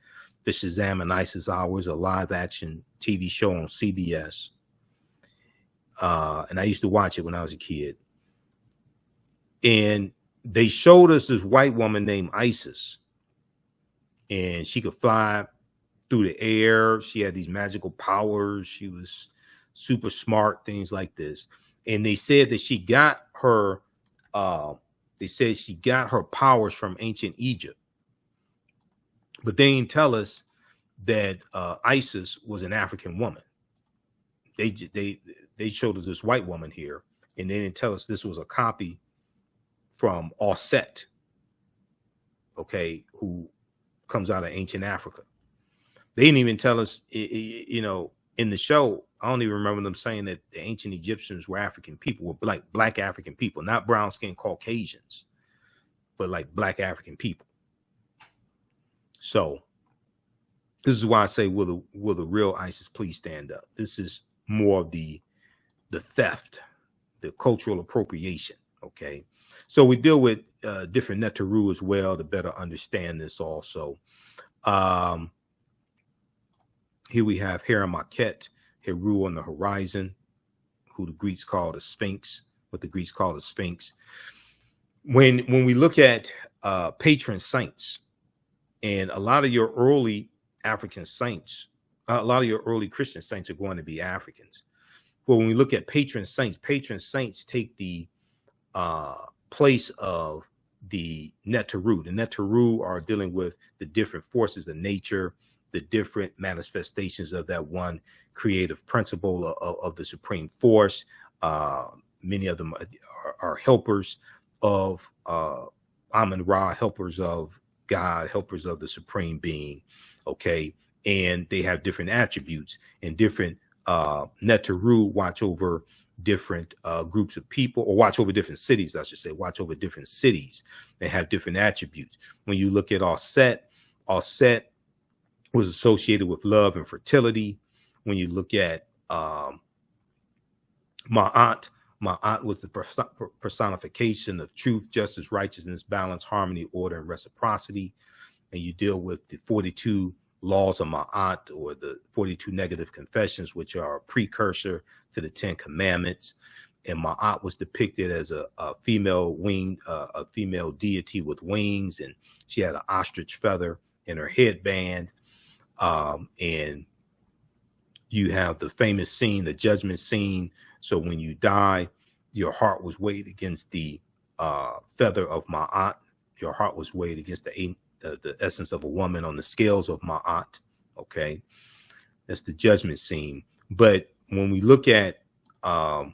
The Shazam and ISIS hour is a live action TV show on CBS. And I used to watch it when I was a kid. And they showed us this white woman named Isis. And she could fly through the air. She had these magical powers. She was super smart, things like this. And they said that she got her powers from ancient Egypt. But they didn't tell us that Isis was an African woman. They showed us this white woman here, and they didn't tell us this was a copy from Osset, okay, who comes out of ancient Africa. They didn't even tell us, you know, in the show. I don't even remember them saying that the ancient Egyptians were African people, were like black African people, not brown skinned Caucasians, but like black African people. So this is why I say, will the real ISIS please stand up? This is more of the theft, the cultural appropriation. Okay, so we deal with different Neteru as well to better understand this also. Here we have Heramakhet, Heru on the horizon, who the Greeks call the Sphinx, what the Greeks call the Sphinx. When we look at patron saints, and a lot of your early African saints, a lot of your early Christian saints are going to be Africans. But when we look at patron saints take the place of the Neteru. The Neteru are dealing with the different forces of nature, the different manifestations of that one creative principle of the supreme force. Many of them are helpers of Amun-Ra, helpers of God, helpers of the supreme being. Okay. And they have different attributes, and different Neteru watch over different groups of people, or watch over different cities, I should say, watch over different cities. They have different attributes. When you look at Osset was associated with love and fertility. When you look at Ma'at was the personification of truth, justice, righteousness, balance, harmony, order, and reciprocity. And you deal with the 42 laws of Ma'at, or the 42 negative confessions, which are a precursor to the 10 commandments. And Ma'at was depicted as a female a female deity with wings, and she had an ostrich feather in her headband. And you have the famous scene, the judgment scene. So when you die, your heart was weighed against the feather of Ma'at. Your heart was weighed against the essence of a woman on the scales of Ma'at. Okay, that's the judgment scene. But when we look at the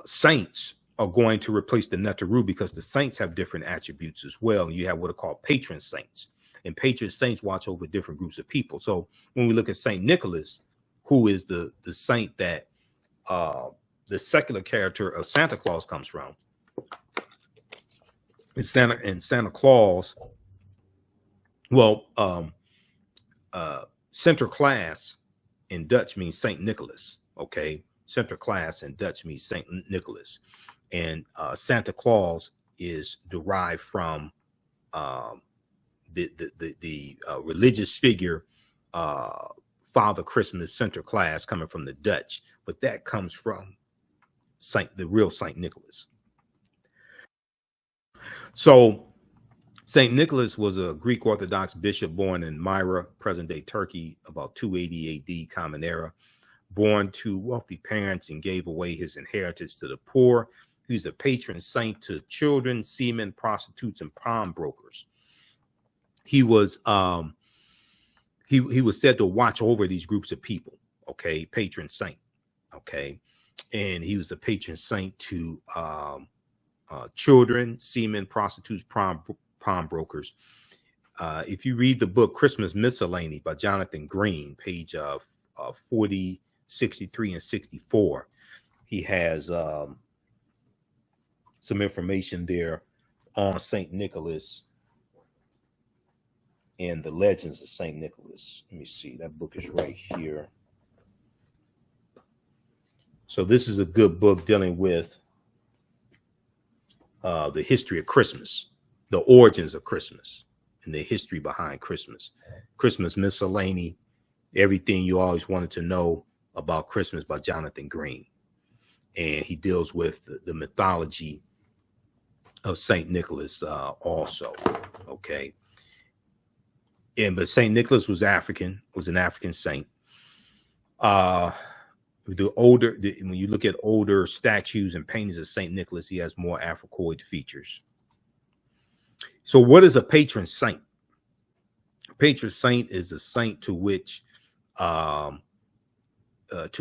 saints are going to replace the Neteru, because the saints have different attributes as well. You have what are called patron saints, and patron saints watch over different groups of people. So when we look at Saint Nicholas, who is the saint that the secular character of Santa Claus comes from, and Santa Claus, well, Sinterklaas in Dutch means Saint Nicholas. Okay, Sinterklaas in Dutch means Saint Nicholas, and Santa Claus is derived from the religious figure, Father Christmas Center class coming from the Dutch, but that comes from the real Saint Nicholas. So Saint Nicholas was a Greek Orthodox bishop born in Myra, present-day Turkey, about 280 AD, Common Era. Born to wealthy parents and gave away his inheritance to the poor. He was a patron saint to children, seamen, prostitutes, and pawnbrokers. He was he was said to watch over these groups of people. Okay, patron saint. Okay, and he was a patron saint to children, seamen, prostitutes, pawnbrokers. If you read the book Christmas Miscellany by Jonathan Green, page 40, 63, and 64, he has some information there on Saint Nicholas and the legends of Saint Nicholas. Let me see, that book is right here. So this is a good book dealing with the history of Christmas, the origins of Christmas, and the history behind Christmas. Christmas Miscellany, everything you always wanted to know about Christmas by Jonathan Green. And he deals with the mythology of Saint Nicholas also. Okay. But Saint Nicholas was African, was an African saint. When you look at older statues and paintings of Saint Nicholas, he has more Africoid features. So what is a patron saint? A patron saint is a saint to which to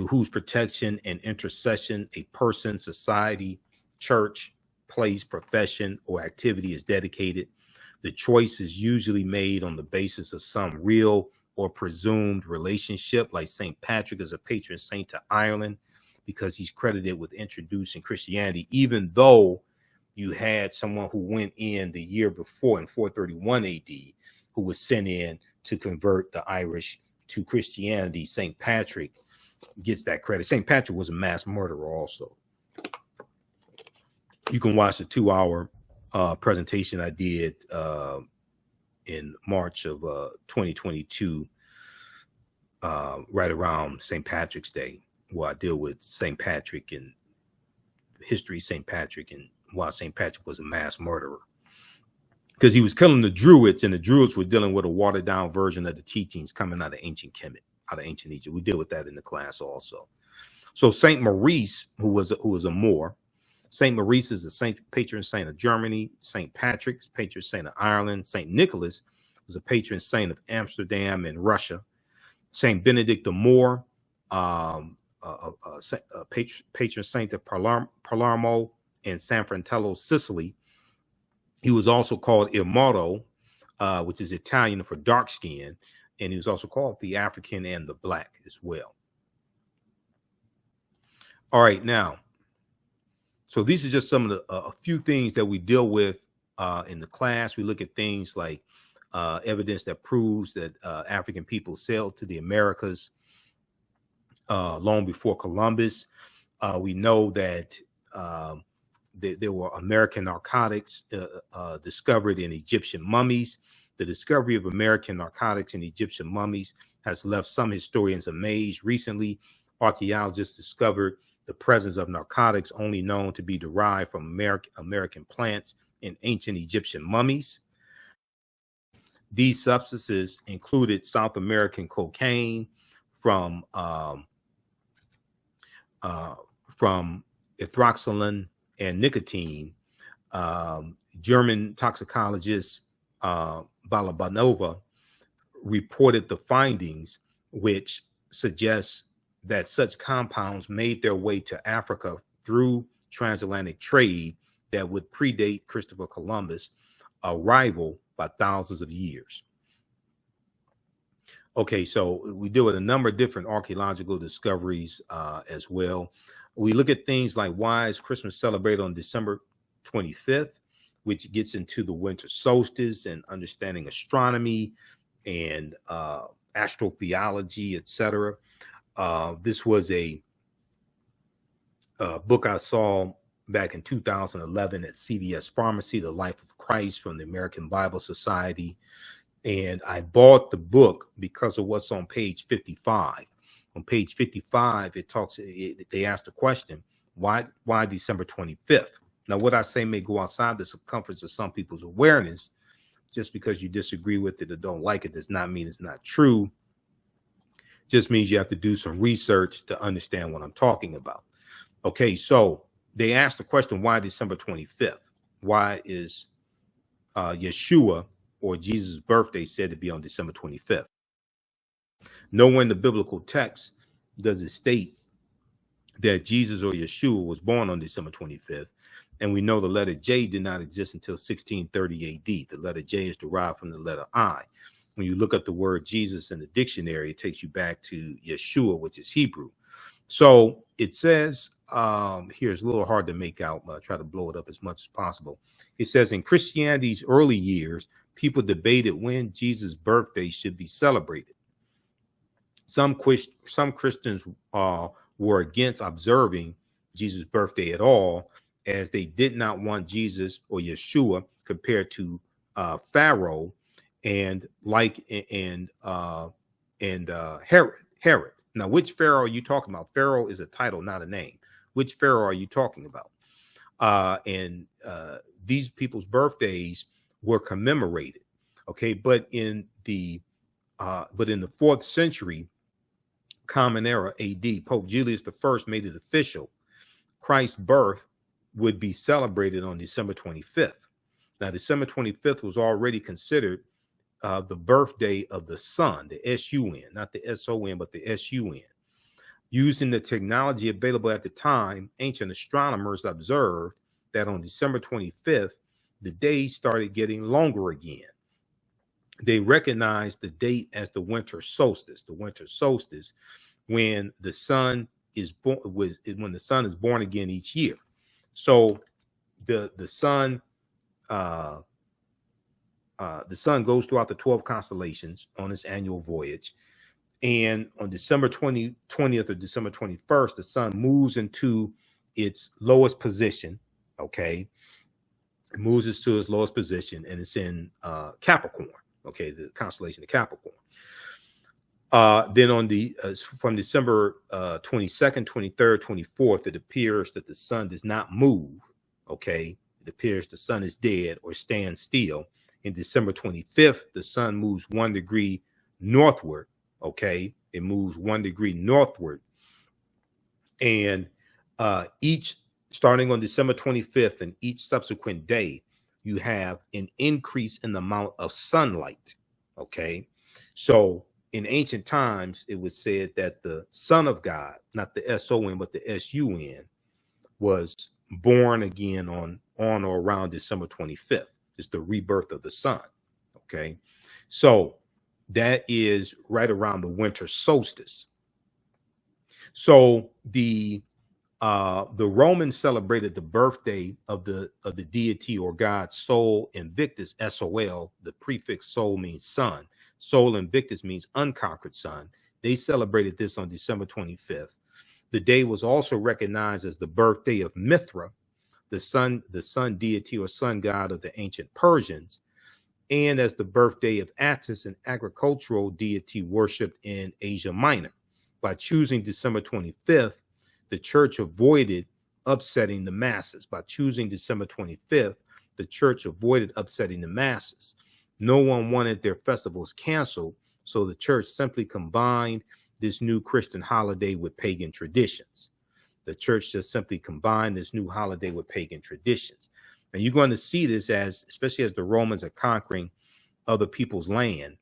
whose protection and intercession a person, society, church, place, profession, or activity is dedicated. The choice is usually made on the basis of some real or presumed relationship, like St. Patrick is a patron saint to Ireland because he's credited with introducing Christianity, even though you had someone who went in the year before in 431 AD who was sent in to convert the Irish to Christianity. St. Patrick gets that credit. St. Patrick was a mass murderer also. You can watch the 2-hour presentation I did in March of 2022, right around St. Patrick's Day, where I deal with St. Patrick and history of St. Patrick and why St. Patrick was a mass murderer. Because he was killing the Druids, and the Druids were dealing with a watered down version of the teachings coming out of ancient Kemet, out of ancient Egypt. We deal with that in the class also. So Saint Maurice, who was a Moor, Saint Maurice is the saint, patron saint of Germany. Saint Patrick, patron saint of Ireland. Saint Nicholas was a patron saint of Amsterdam and Russia. Saint Benedict the Moor, patron saint of Palermo and San Fratello, Sicily. He was also called Imhotep, which is Italian for dark skin, and he was also called the African and the Black as well. All right, now, so these are just some of the a few things that we deal with in the class. We look at things like evidence that proves that African people sailed to the Americas long before Columbus. We know that there were American narcotics discovered in Egyptian mummies. The discovery of American narcotics in Egyptian mummies has left some historians amazed. Recently, archaeologists discovered the presence of narcotics only known to be derived from American plants in ancient Egyptian mummies. These substances included South American cocaine from ethoxylin and nicotine. German toxicologist Balabanova reported the findings, which suggests that such compounds made their way to Africa through transatlantic trade that would predate Christopher Columbus' arrival by thousands of years. Okay, so we deal with a number of different archaeological discoveries as well. We look at things like why is Christmas celebrated on December 25th, which gets into the winter solstice and understanding astronomy and astrotheology, etc. This was a book I saw back in 2011 at CVS Pharmacy, The Life of Christ from the American Bible Society. And I bought the book because of what's on page 55. On page 55, they asked the question, why December 25th? Now, what I say may go outside the circumference of some people's awareness. Just because you disagree with it or don't like it does not mean it's not true. Just means you have to do some research to understand what I'm talking about. Okay, so they asked the question, why December 25th? Why is Yeshua or Jesus' birthday said to be on December 25th? Nowhere in the biblical text does it state that Jesus or Yeshua was born on December 25th. And we know the letter J did not exist until 1630 AD. The letter J is derived from the letter I. When you look up the word Jesus in the dictionary, it takes you back to Yeshua, which is Hebrew. So it says, here it's a little hard to make out, but I try to blow it up as much as possible. It says, in Christianity's early years, people debated when Jesus' birthday should be celebrated. Some Christians were against observing Jesus' birthday at all, as they did not want Jesus or Yeshua compared to Pharaoh and Herod. Now, which Pharaoh are you talking about? Pharaoh is a title, not a name. Which Pharaoh are you talking about? And these people's birthdays were commemorated. Okay, but in the 4th century Common Era AD, Pope Julius I made it official. Christ's birth would be celebrated on December 25th. Now, December 25th was already considered the birthday of the sun, the S-U-N, not the S-O-N, but the S-U-N. Using the technology available at the time, ancient astronomers observed that on December 25th, the days started getting longer again. They recognized the date as the winter solstice. The winter solstice, when the sun is born, when the sun is born again each year. So the sun goes throughout the 12 constellations on its annual voyage. And on December 20th or December 21st, the sun moves into its lowest position. Okay. It moves to its lowest position, and it's in Capricorn. Okay. The constellation of Capricorn. Then on from December 22nd, 23rd, 24th, it appears that the sun does not move. Okay. It appears the sun is dead or stands still. In December 25th, the sun moves 1 degree northward. Okay. It moves 1 degree northward. And starting on December 25th and each subsequent day, you have an increase in the amount of sunlight. Okay. So in ancient times, it was said that the Son of God, not the S-O-N, but the S-U-N, was born again on or around December 25th. It's the rebirth of the sun. Okay. So that is right around the winter solstice. So the Romans celebrated the birthday of the deity or god Sol Invictus, S-O-L. The prefix Sol means sun. Sol Invictus means unconquered sun. They celebrated this on December 25th. The day was also recognized as the birthday of Mithra, the sun deity or sun god of the ancient Persians, and as the birthday of Attis, an agricultural deity worshipped in Asia Minor. By choosing December 25th, the church avoided upsetting the masses. By choosing December 25th, the church avoided upsetting the masses. No one wanted their festivals canceled, so the church simply combined this new Christian holiday with pagan traditions. The church just simply combined this new holiday with pagan traditions. And you're going to see this especially as the Romans are conquering other people's land,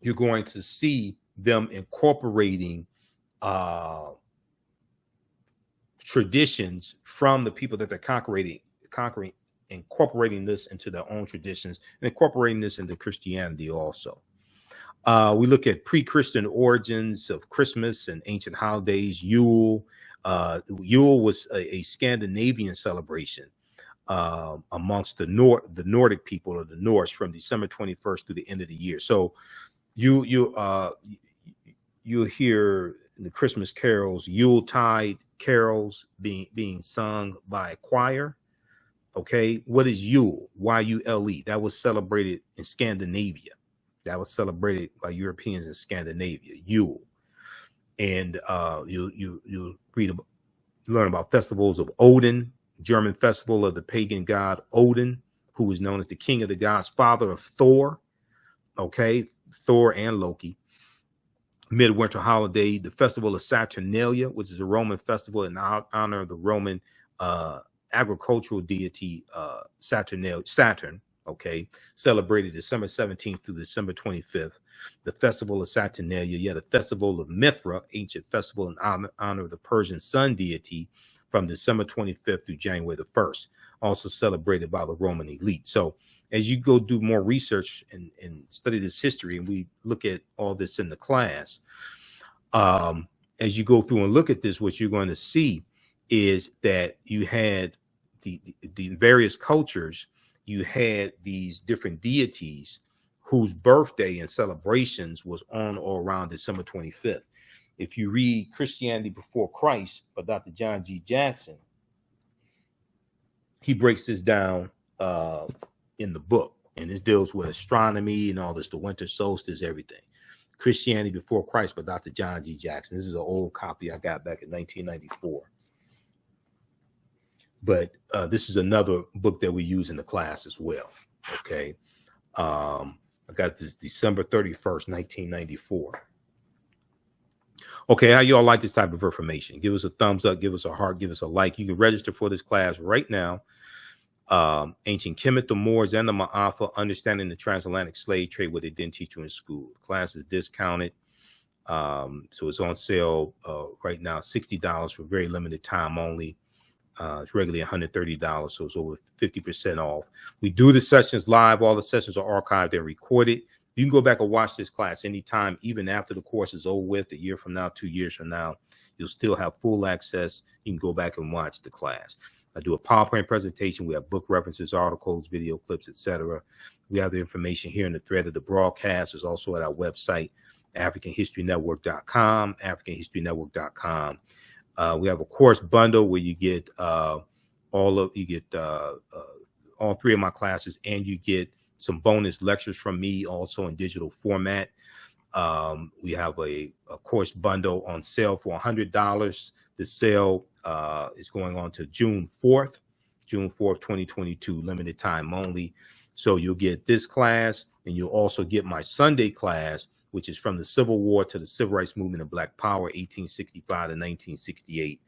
you're going to see them incorporating traditions from the people that they're conquering, incorporating this into their own traditions and incorporating this into Christianity also. We look at pre-Christian origins of Christmas and ancient holidays. Yule. Yule was a Scandinavian celebration amongst the Nordic people of the Norse from December 21st through the end of the year. So you'll hear in the Christmas carols, Yuletide carols being sung by a choir. Okay, what is Yule? Y-U-L-E. That was celebrated in Scandinavia. That was celebrated by Europeans in Scandinavia. Yule, and you learn about festivals of Odin, German festival of the pagan god Odin, who was known as the king of the gods, father of Thor. Okay, Thor and Loki. Midwinter holiday, the festival of Saturnalia, which is a Roman festival in honor of the Roman agricultural deity Saturn. Okay, celebrated December 17th through December 25th. The festival of Saturnalia, yeah, the festival of Mithra, ancient festival in honor of the Persian sun deity, from December 25th through January the 1st, also celebrated by the Roman elite. So as you go do more research and study this history, and we look at all this in the class, as you go through and look at this, what you're going to see is that you had the various cultures, you had these different deities whose birthday and celebrations was on or around December 25th. If you read Christianity Before Christ by Dr. John G. Jackson, he breaks this down in the book, and this deals with astronomy and all this, the winter solstice, everything. Christianity Before Christ by Dr. John G. Jackson. This is an old copy I got back in 1994. But this is another book that we use in the class as well. Okay. I got this December 31st, 1994. Okay, how y'all like this type of information? Give us a thumbs up, give us a heart, give us a like. You can register for this class right now. Ancient Kemet, the Moors, and the Maafa, understanding the transatlantic slave trade, what they didn't teach you in school. The class is discounted. So it's on sale right now, $60 for very limited time only. It's regularly $130, so it's over 50% off. We do the sessions live. All the sessions are archived and recorded. You can go back and watch this class anytime, even after the course is over with, a year from now, 2 years from now. You'll still have full access. You can go back and watch the class. I do a PowerPoint presentation. We have book references, articles, video clips, etc. We have the information here in the thread of the broadcast. It's also at our website, AfricanHistoryNetwork.com, AfricanHistoryNetwork.com. We have a course bundle where you get all three of my classes, and you get some bonus lectures from me also in digital format. We have a course bundle on sale for $100. The sale is going on to June 4th, 2022, limited time only. So you'll get this class, and you'll also get my Sunday class, which is from the Civil War to the Civil Rights Movement and Black Power, 1865 to 1968.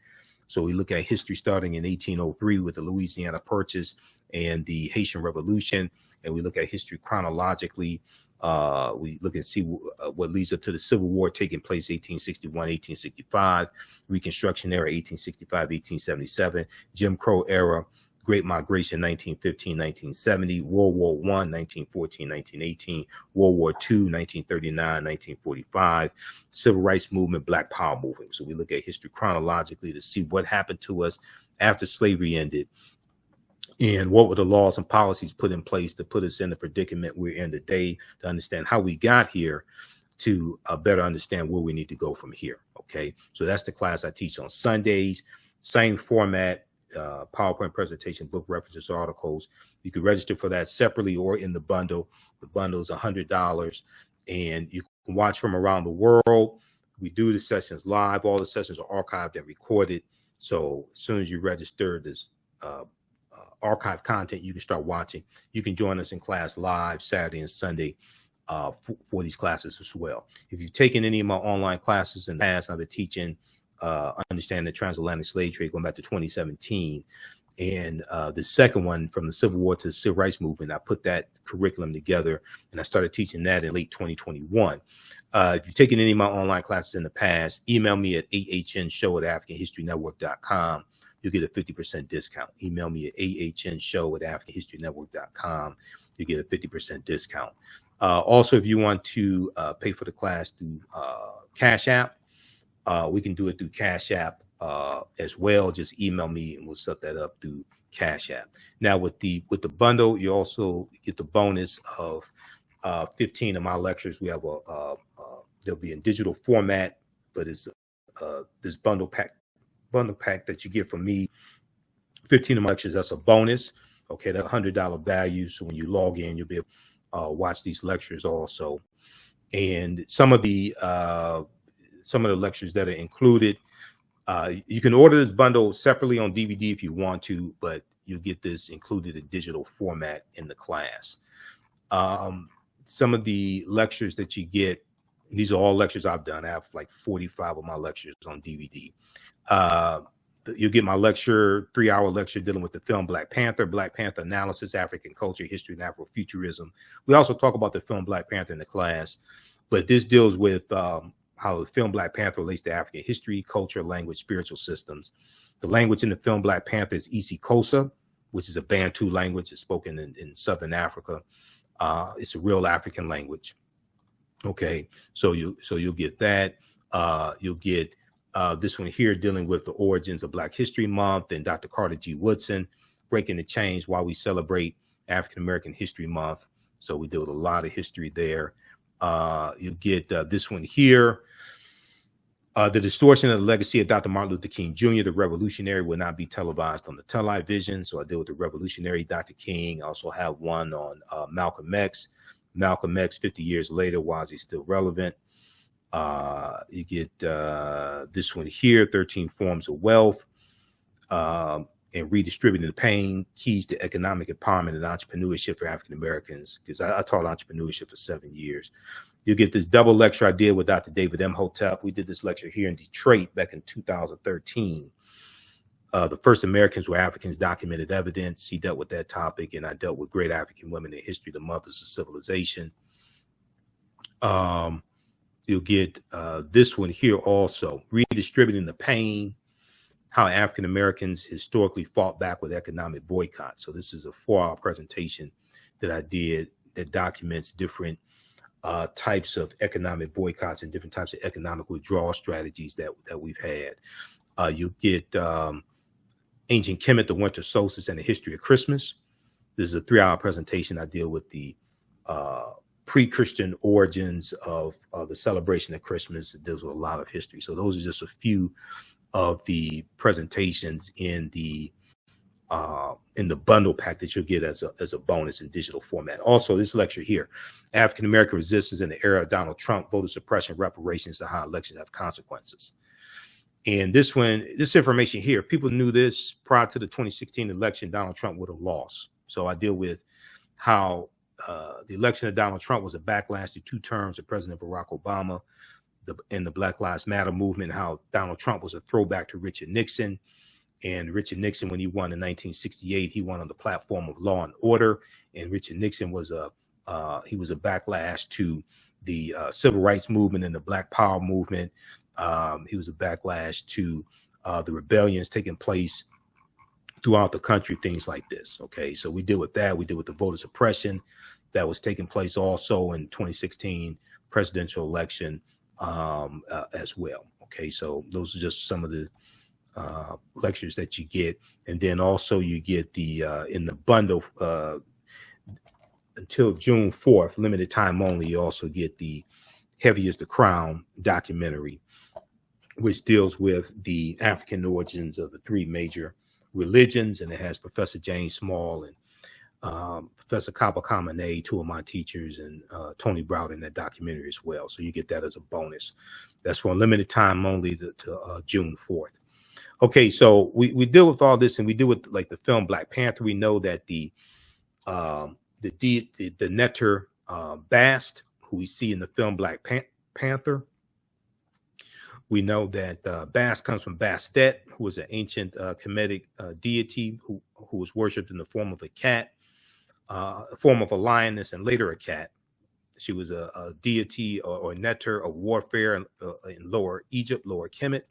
So we look at history starting in 1803 with the Louisiana Purchase and the Haitian Revolution, and we look at history chronologically. We look and see what leads up to the Civil War taking place 1861, 1865, Reconstruction era 1865, 1877, Jim Crow era, Great Migration 1915, 1970, World War I, 1914, 1918, World War II, 1939, 1945, Civil Rights Movement, Black Power movement. So we look at history chronologically to see what happened to us after slavery ended, and what were the laws and policies put in place to put us in the predicament we're in today, to understand how we got here, to better understand where we need to go from here. Okay, so that's the class I teach on Sundays. Same format, PowerPoint presentation, book references, articles. You can register for that separately or in the bundle. The bundle is $100, and you can watch from around the world. We do the sessions live. All the sessions are archived and recorded. So as soon as you register this archive content, you can start watching. You can join us in class live Saturday and Sunday for these classes as well. If you've taken any of my online classes in the past, I've been teaching Understanding the Transatlantic Slave Trade going back to 2017. And the second one, from the Civil War to the Civil Rights Movement, I put that curriculum together, and I started teaching that in late 2021. If you've taken any of my online classes in the past, email me at ahnshow@AfricanHistoryNetwork.com. You'll get a 50% discount. Email me at ahnshow@AfricanHistoryNetwork.com. You get a 50% discount. Also, if you want to pay for the class through Cash App, we can do it through Cash App as well. Just email me and we'll set that up through Cash App. Now with the bundle, you also get the bonus of 15 of my lectures. We have they'll be in digital format, but it's this bundle pack that you get from me. 15 of my lectures, that's a bonus. Okay, that's $100 value. So when you log in, you'll be able to watch these lectures also. And some of the lectures that are included, you can order this bundle separately on DVD if you want to, but you'll get this included in digital format in the class. Some of the lectures that you get, these are all lectures I've done. I have like 45 of my lectures on DVD. You'll get my lecture, 3-hour lecture dealing with the film Black Panther analysis, African culture, history, and Afrofuturism. We also talk about the film Black Panther in the class, but this deals with how the film Black Panther relates to African history, culture, language, spiritual systems. The language in the film Black Panther is isiXhosa, which is a Bantu language. It's spoken in Southern Africa. It's a real African language. Okay, so you'll get that. You'll get this one here dealing with the origins of Black History Month, and Dr. Carter G. Woodson, Breaking the Chains, why we celebrate African American History Month. So we deal with a lot of history there. You'll get this one here. The distortion of the legacy of Dr. Martin Luther King Jr., the revolutionary, will not be televised on the television. So I deal with the revolutionary Dr. King. I also have one on Malcolm X. Malcolm X, 50 years later, why is he still relevant? You get this one here, 13 Forms of Wealth, and Redistributing the Pain, Keys to Economic Empowerment and Entrepreneurship for African Americans, because I taught entrepreneurship for 7 years. You'll get this double lecture I did with Dr. David Imhotep. We did this lecture here in Detroit back in 2013. The first Americans were Africans, documented evidence. He dealt with that topic, and I dealt with great African women in history, the mothers of civilization. You'll get this one here also, Redistributing the Pain, how African Americans historically fought back with economic boycott. So this is a 4-hour presentation that I did that documents different types of economic boycotts and different types of economic withdrawal strategies that we've had. You get Ancient Kemet, the Winter Solstice, and the History of Christmas. This is a 3-hour presentation. I deal with the pre-Christian origins of the celebration of Christmas. It deals with a lot of history. So those are just a few of the presentations in the bundle pack that you'll get as a bonus in digital format. Also, this lecture here, African American resistance in the era of Donald Trump, voter suppression, reparations, and how elections have consequences. And this information here, people knew this prior to the 2016 election, Donald Trump would have lost. So I deal with how the election of Donald Trump was a backlash to 2 terms of President Barack Obama and the Black Lives Matter movement, how Donald Trump was a throwback to Richard Nixon. And Richard Nixon, when he won in 1968, he won on the platform of law and order. And Richard Nixon was a backlash to the civil rights movement and the Black Power movement. He was a backlash to the rebellions taking place throughout the country, things like this. Okay, so we deal with that. We deal with the voter suppression that was taking place also in 2016 presidential election as well. Okay, so those are just some of the lectures that you get. And then also you get the in the bundle until June 4th, limited time only, you also get the Heavy is the Crown documentary, which deals with the African origins of the 3 major religions. And it has Professor James Small and Professor Kaba Kamene, 2 of my teachers, and Tony Browder in that documentary as well. So you get that as a bonus. That's for a limited time only to June 4th. Okay, so we deal with all this, and we deal with like the film Black Panther. We know that the Neter Bast, who we see in the film Black Panther, we know that Bast comes from Bastet, who was an ancient Kemetic deity who was worshipped in the form of a cat, a form of a lioness, and later a cat. She was a deity or Neter of warfare in Lower Egypt, Lower Kemet,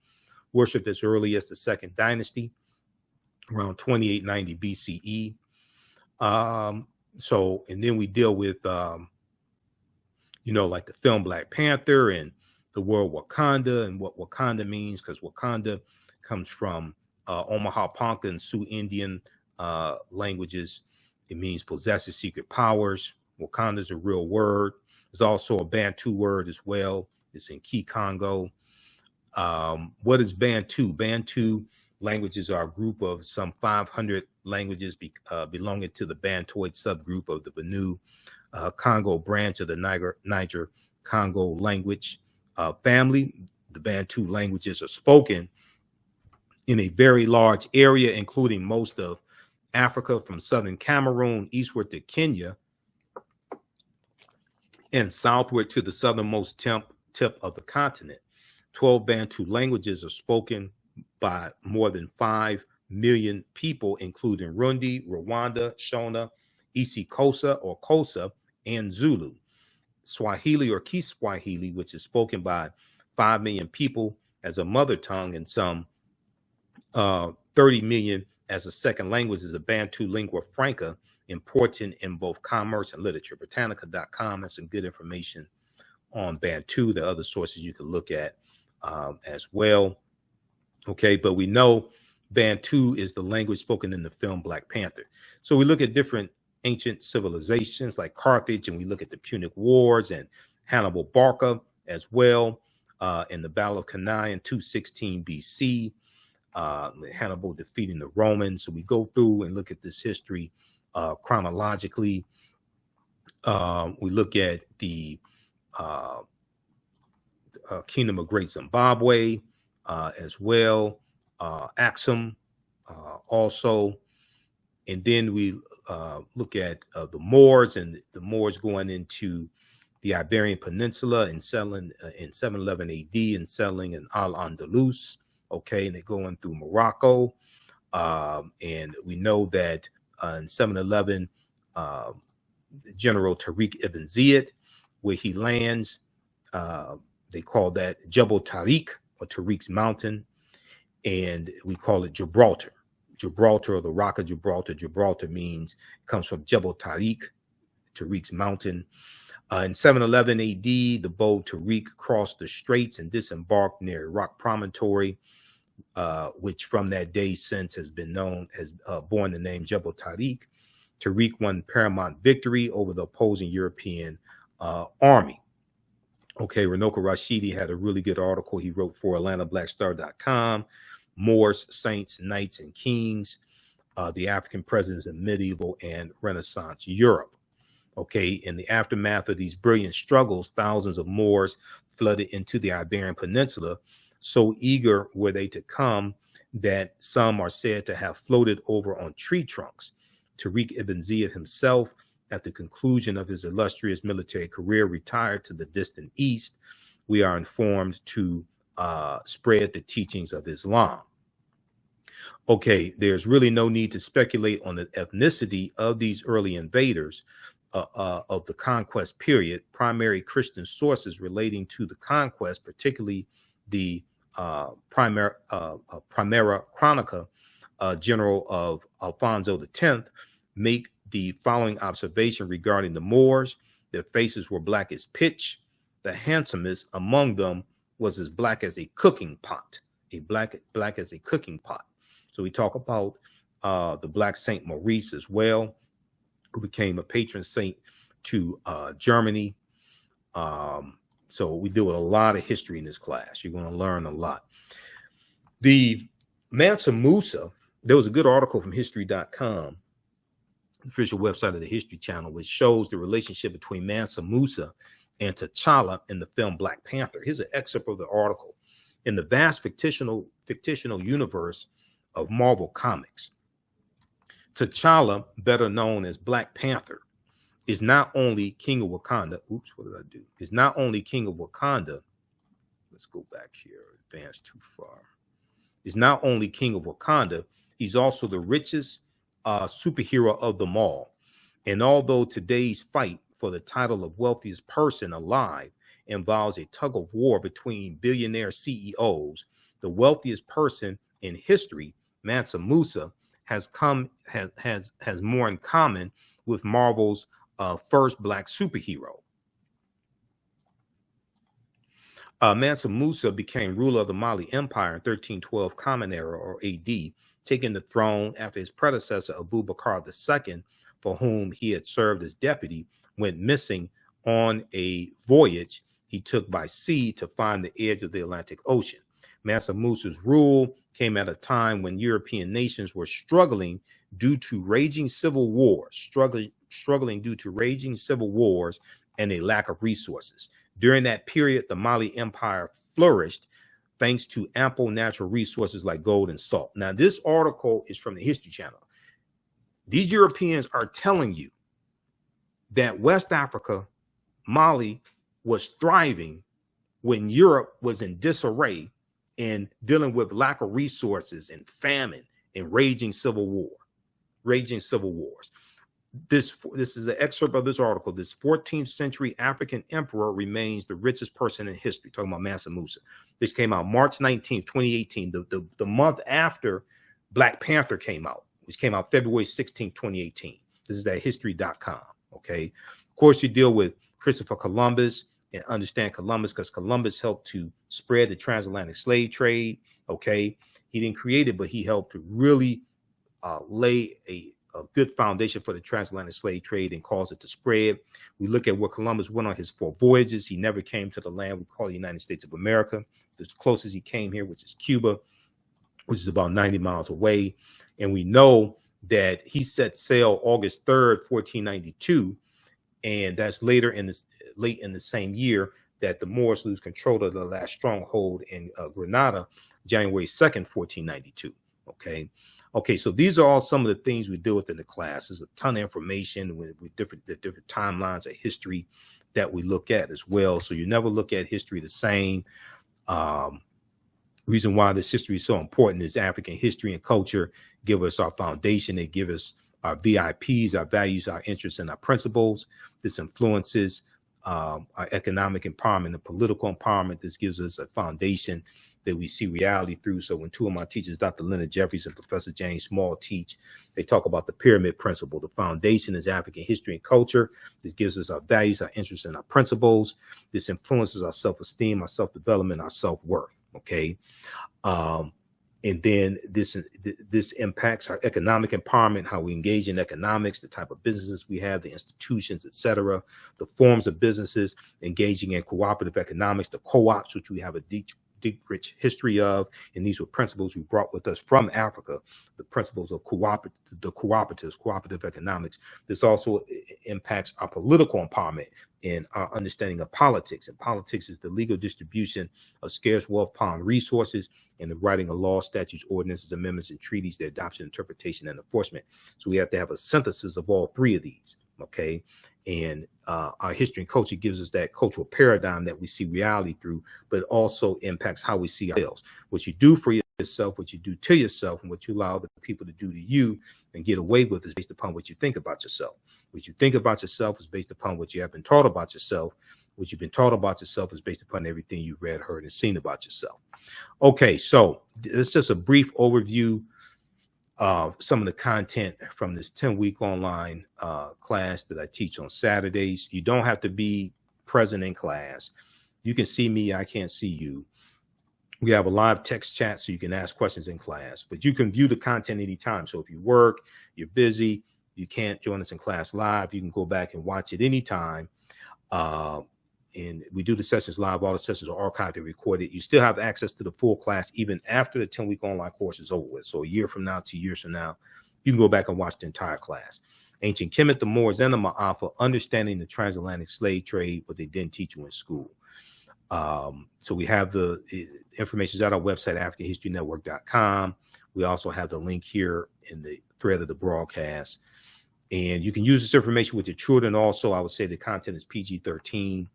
worshipped as early as the 2nd dynasty, around 2890 BCE. So, and then we deal with, like the film Black Panther and the word Wakanda and what Wakanda means, because Wakanda comes from Omaha Ponca and Sioux Indian languages. It means possesses secret powers. Wakanda is a real word. There's also a Bantu word as well. It's in Key Congo. What is Bantu? Bantu languages are a group of some 500 languages belonging to the Bantoid subgroup of the Bantu Congo branch of the Niger Congo language family. The Bantu languages are spoken in a very large area, including most of Africa from southern Cameroon eastward to Kenya and southward to the southernmost tip of the continent. 12 Bantu languages are spoken by more than 5 million people, including Rundi, Rwanda, Shona, Isikosa or Kosa, and Zulu. Swahili or Kiswahili, which is spoken by 5 million people as a mother tongue and some 30 million as a second language, is a Bantu lingua franca, important in both commerce and literature. Britannica.com has some good information on Bantu. There are other sources you can look at as well. Okay, but we know Bantu is the language spoken in the film Black Panther. So we look at different ancient civilizations like Carthage, and we look at the Punic Wars and Hannibal Barca as well in the Battle of Cannae in 216 BC. Hannibal defeating the Romans. So we go through and look at this history chronologically. We look at the Kingdom of Great Zimbabwe as well, Axum also. And then we look at the Moors, and the Moors going into the Iberian Peninsula and settling in 711 AD and settling in Al-Andalus. Okay, and they're going through Morocco. And we know that in 711, General Tariq ibn Ziyad, where he lands, they call that Jebel Tariq, or Tariq's mountain, and we call it Gibraltar. Gibraltar, or the Rock of Gibraltar. Gibraltar comes from Jebel Tariq, Tariq's mountain. In 711 AD, the boat Tariq crossed the straits and disembarked near a rock promontory, which from that day since has been known as borne the name Jebel Tariq. Tariq won paramount victory over the opposing European army. Okay, Ranoka Rashidi had a really good article he wrote for AtlantaBlackStar.com, Moors, Saints, Knights, and Kings, the African Presence in Medieval and Renaissance Europe. Okay, in the aftermath of these brilliant struggles, thousands of Moors flooded into the Iberian Peninsula. So eager were they to come that some are said to have floated over on tree trunks. Tariq ibn Ziyad himself, at the conclusion of his illustrious military career, retired to the distant east. We are informed to spread the teachings of Islam. Okay, there's really no need to speculate on the ethnicity of these early invaders of the conquest period. Primary Christian sources relating to the conquest, particularly the Primera Chronica, General of Alfonso X, make the following observation regarding the Moors. Their faces were black as pitch. The handsomest among them was as black as a cooking pot, black as a cooking pot. So we talk about the Black Saint Maurice as well, who became a patron saint to Germany. So we do a lot of history in this class. You're going to learn a lot. The Mansa Musa, there was a good article from history.com, official website of the History Channel, which shows the relationship between Mansa Musa and T'Challa in the film Black Panther. Here's an excerpt of the article. In the vast fictional universe of Marvel Comics, T'Challa, better known as Black Panther, is not only king of Wakanda. Oops, what did I do? Is not only king of Wakanda. Let's go back here. Advance too far. Is not only king of Wakanda, he's also the richest superhero of them all. And although today's fight for the title of wealthiest person alive involves a tug of war between billionaire CEOs, the wealthiest person in history, Mansa Musa, has more in common with Marvel's first black superhero. Mansa Musa became ruler of the Mali Empire in 1312 Common Era or AD, taking the throne after his predecessor Abu Bakr II, for whom he had served as deputy, went missing on a voyage he took by sea to find the edge of the Atlantic Ocean. Mansa Musa's rule came at a time when European nations were struggling due to raging civil wars, struggling due to raging civil wars and a lack of resources. During that period, the Mali Empire flourished thanks to ample natural resources like gold and salt. Now, this article is from the History Channel. These Europeans are telling you that West Africa, Mali, was thriving when Europe was in disarray and dealing with lack of resources and famine and raging civil wars. This is an excerpt of this article. This 14th century African emperor remains the richest person in history. Talking about Mansa Musa. This came out March 19th, 2018, the month after Black Panther came out, which came out February 16th, 2018. This is at history.com. Okay. Of course, you deal with Christopher Columbus and understand Columbus because Columbus helped to spread the transatlantic slave trade. Okay. He didn't create it, but he helped to really lay a good foundation for the transatlantic slave trade and cause it to spread. We look at where Columbus went on his 4 voyages. He never came to the land we call the United States of America. The closest he came here, which is Cuba, which is about 90 miles away. And we know that he set sail August 3rd, 1492. And that's late in the same year that the Moors lose control of the last stronghold in Granada, January 2nd, 1492. Okay, so these are all some of the things we deal with in the class. There's a ton of information with different timelines of history that we look at as well. So you never look at history the same. Reason why this history is so important is African history and culture give us our foundation. They give us our VIPs, our values, our interests, and our principles. This influences our economic empowerment and political empowerment. This gives us a foundation that we see reality through. So when 2 of my teachers, Dr. Leonard Jeffries and Professor James Small, teach, they talk about the pyramid principle. The foundation is African history and culture. This gives us our values, our interests, and our principles. This influences our self-esteem, our self-development, our self-worth. Okay. And then this impacts our economic empowerment, how we engage in economics, the type of businesses we have, the institutions, etc., the forms of businesses, engaging in cooperative economics, the co-ops, which we have a deep, rich history of. And these were principles we brought with us from Africa, the principles of cooperative economics. This also impacts our political empowerment and our understanding of politics. And politics is the legal distribution of scarce wealth upon resources and the writing of laws, statutes, ordinances, amendments, and treaties, their adoption, interpretation, and enforcement. So we have to have a synthesis of all 3 of these. Okay. And our history and culture gives us that cultural paradigm that we see reality through, but also impacts how we see ourselves. What you do for yourself, what you do to yourself, and what you allow the people to do to you and get away with is based upon what you think about yourself. What you think about yourself is based upon what you have been taught about yourself. What you've been taught about yourself is based upon everything you've read, heard, and seen about yourself. Okay, so it's just a brief overview of some of the content from this 10-week online class that I teach on Saturdays. You don't have to be present in class. You can see me, I can't see you. We have a live text chat so you can ask questions in class, but you can view the content anytime. So if you work, you're busy, you can't join us in class live, you can go back and watch it anytime. And we do the sessions live. All the sessions are archived and recorded. You still have access to the full class even after the 10-week online course is over with. So a year from now, 2 years from now, you can go back and watch the entire class. Ancient Kemet, the Moors, and the Maafa, understanding the transatlantic slave trade, what they didn't teach you in school. So we have the information at our website, AfricanHistoryNetwork.com. We also have the link here in the thread of the broadcast. And you can use this information with your children. Also, I would say the content is PG-13.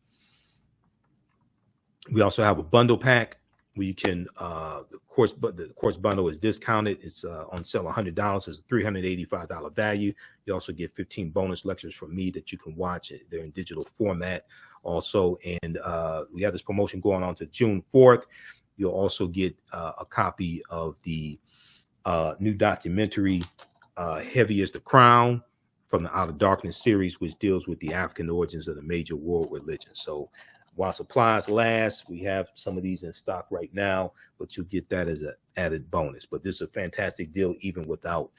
We also have a bundle pack where you can, the course bundle is discounted. It's on sale $100. It's a $385 value. You also get 15 bonus lectures from me that you can watch. They're in digital format also. And we have this promotion going on to June 4th. You'll also get a copy of the new documentary, Heavy as the Crown, from the Out of Darkness series, which deals with the African origins of the major world religions. So while supplies last, we have some of these in stock right now, but you'll get that as an added bonus. But this is a fantastic deal, even without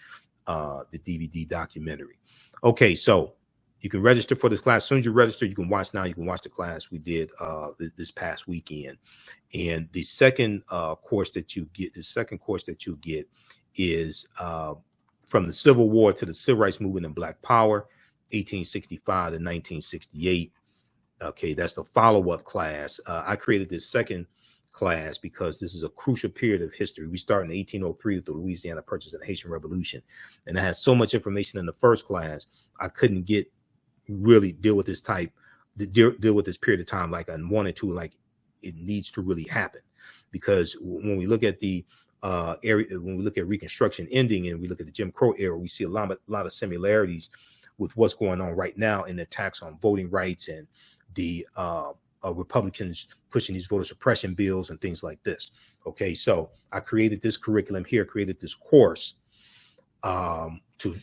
the DVD documentary. Okay, so you can register for this class. As soon as you register, you can watch now. You can watch the class we did this past weekend. And the second course that you get, is from the Civil War to the Civil Rights Movement and Black Power, 1865 to 1968. Okay, that's the follow-up class. I created this second class because this is a crucial period of history. We start in 1803 with the Louisiana Purchase and Haitian Revolution. And I had so much information in the first class, I couldn't really deal with this deal with this period of time like I wanted to, like it needs to really happen. Because when we look at the when we look at Reconstruction ending and we look at the Jim Crow era, we see a lot of similarities with what's going on right now in the attacks on voting rights and the Republicans pushing these voter suppression bills and things like this. Okay, so I created this curriculum here, created this course to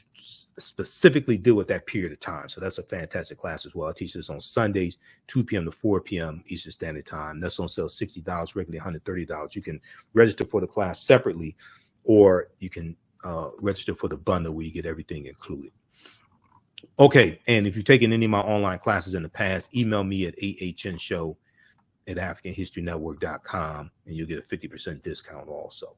specifically deal with that period of time. So that's a fantastic class as well. I teach this on Sundays, 2 p.m. to 4 p.m. Eastern Standard Time. That's on sale $60, regularly $130. You can register for the class separately, or you can register for the bundle where you get everything included. Okay, and if you've taken any of my online classes in the past, email me at ahnshow@africanhistorynetwork.com, and you'll get a 50% discount also.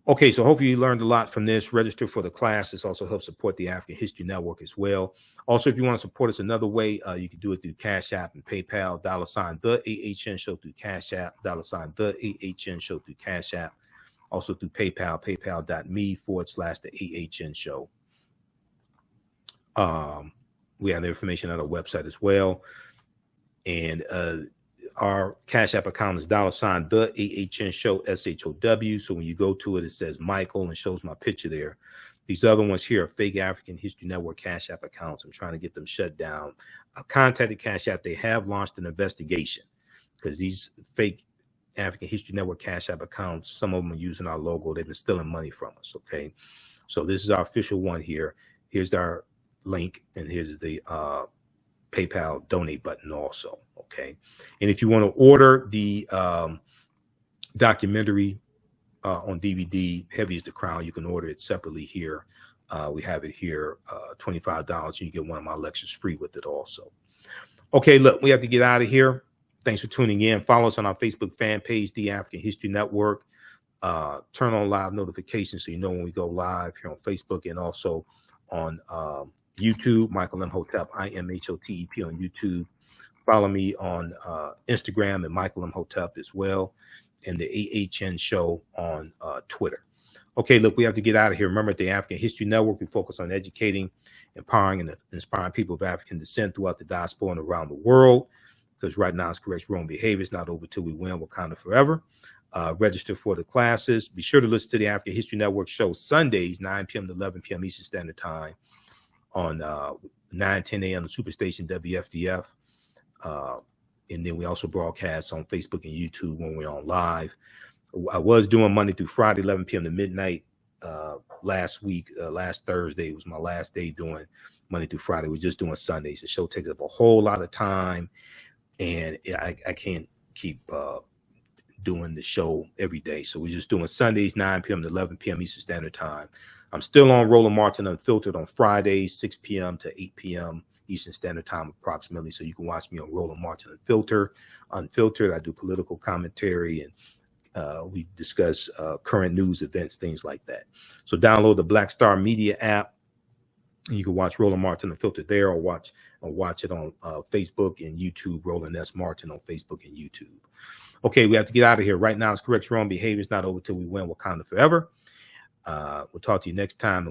Okay, so hopefully you learned a lot from this. Register for the class. This also helps support the African History Network as well. Also, if you want to support us another way, you can do it through Cash App and PayPal, $ the AHN Show through Cash App, $ the AHN Show through Cash App. Also through PayPal, paypal.me/the AHN Show. We have the information on our website as well. And our Cash App account is $ the AHN Show, SHOW. So when you go to it, it says Michael and shows my picture there. These other ones here are fake African History Network Cash App accounts. I'm trying to get them shut down. I contacted Cash App. They have launched an investigation because these fake African History Network Cash App accounts, some of them are using our logo. They've been stealing money from us. Okay, so this is our official one here. Here's our link, and here's the PayPal donate button also. Okay, and if you want to order the documentary on DVD, Heavy is the Crown, you can order it separately here. We have it here, $25. You get one of my lectures free with it also. Okay, look, we have to get out of here. Thanks for tuning in. Follow us on our Facebook fan page, The African History Network. Turn on live notifications so you know when we go live here on Facebook, and also on YouTube, Michael Imhotep, IMHOTEP on YouTube. Follow me on Instagram at Michael Imhotep as well, and the AHN Show on Twitter. Okay, look, we have to get out of here. Remember, at the African History Network, we focus on educating, empowering, and inspiring people of African descent throughout the diaspora and around the world, because right now it's correct wrong behavior. It's not over till we win. Wakanda forever. Register for the classes. Be sure to listen to the African History Network show Sundays, 9 p.m. to 11 p.m. Eastern Standard Time on 9:10 a.m. the Superstation WFDF. And then we also broadcast on Facebook and YouTube when we're on live. I was doing Monday through Friday, 11 p.m. to midnight last week. Last Thursday was my last day doing Monday through Friday. We're just doing Sundays. The show takes up a whole lot of time, and I can't keep doing the show every day. So we're just doing Sundays, 9 p.m. to 11 p.m. Eastern Standard Time. I'm still on Roland Martin Unfiltered on Fridays, 6 p.m. to 8 p.m. Eastern Standard Time approximately. So you can watch me on Roland Martin Unfiltered. I do political commentary, and we discuss current news events, things like that. So download the Black Star Media app. And you can watch Roland Martin Unfiltered there, or watch it on Facebook and YouTube, Roland S. Martin on Facebook and YouTube. Okay, we have to get out of here. Right now, it's correct wrong behavior. It's not over till we win. Wakanda forever. We'll talk to you next time.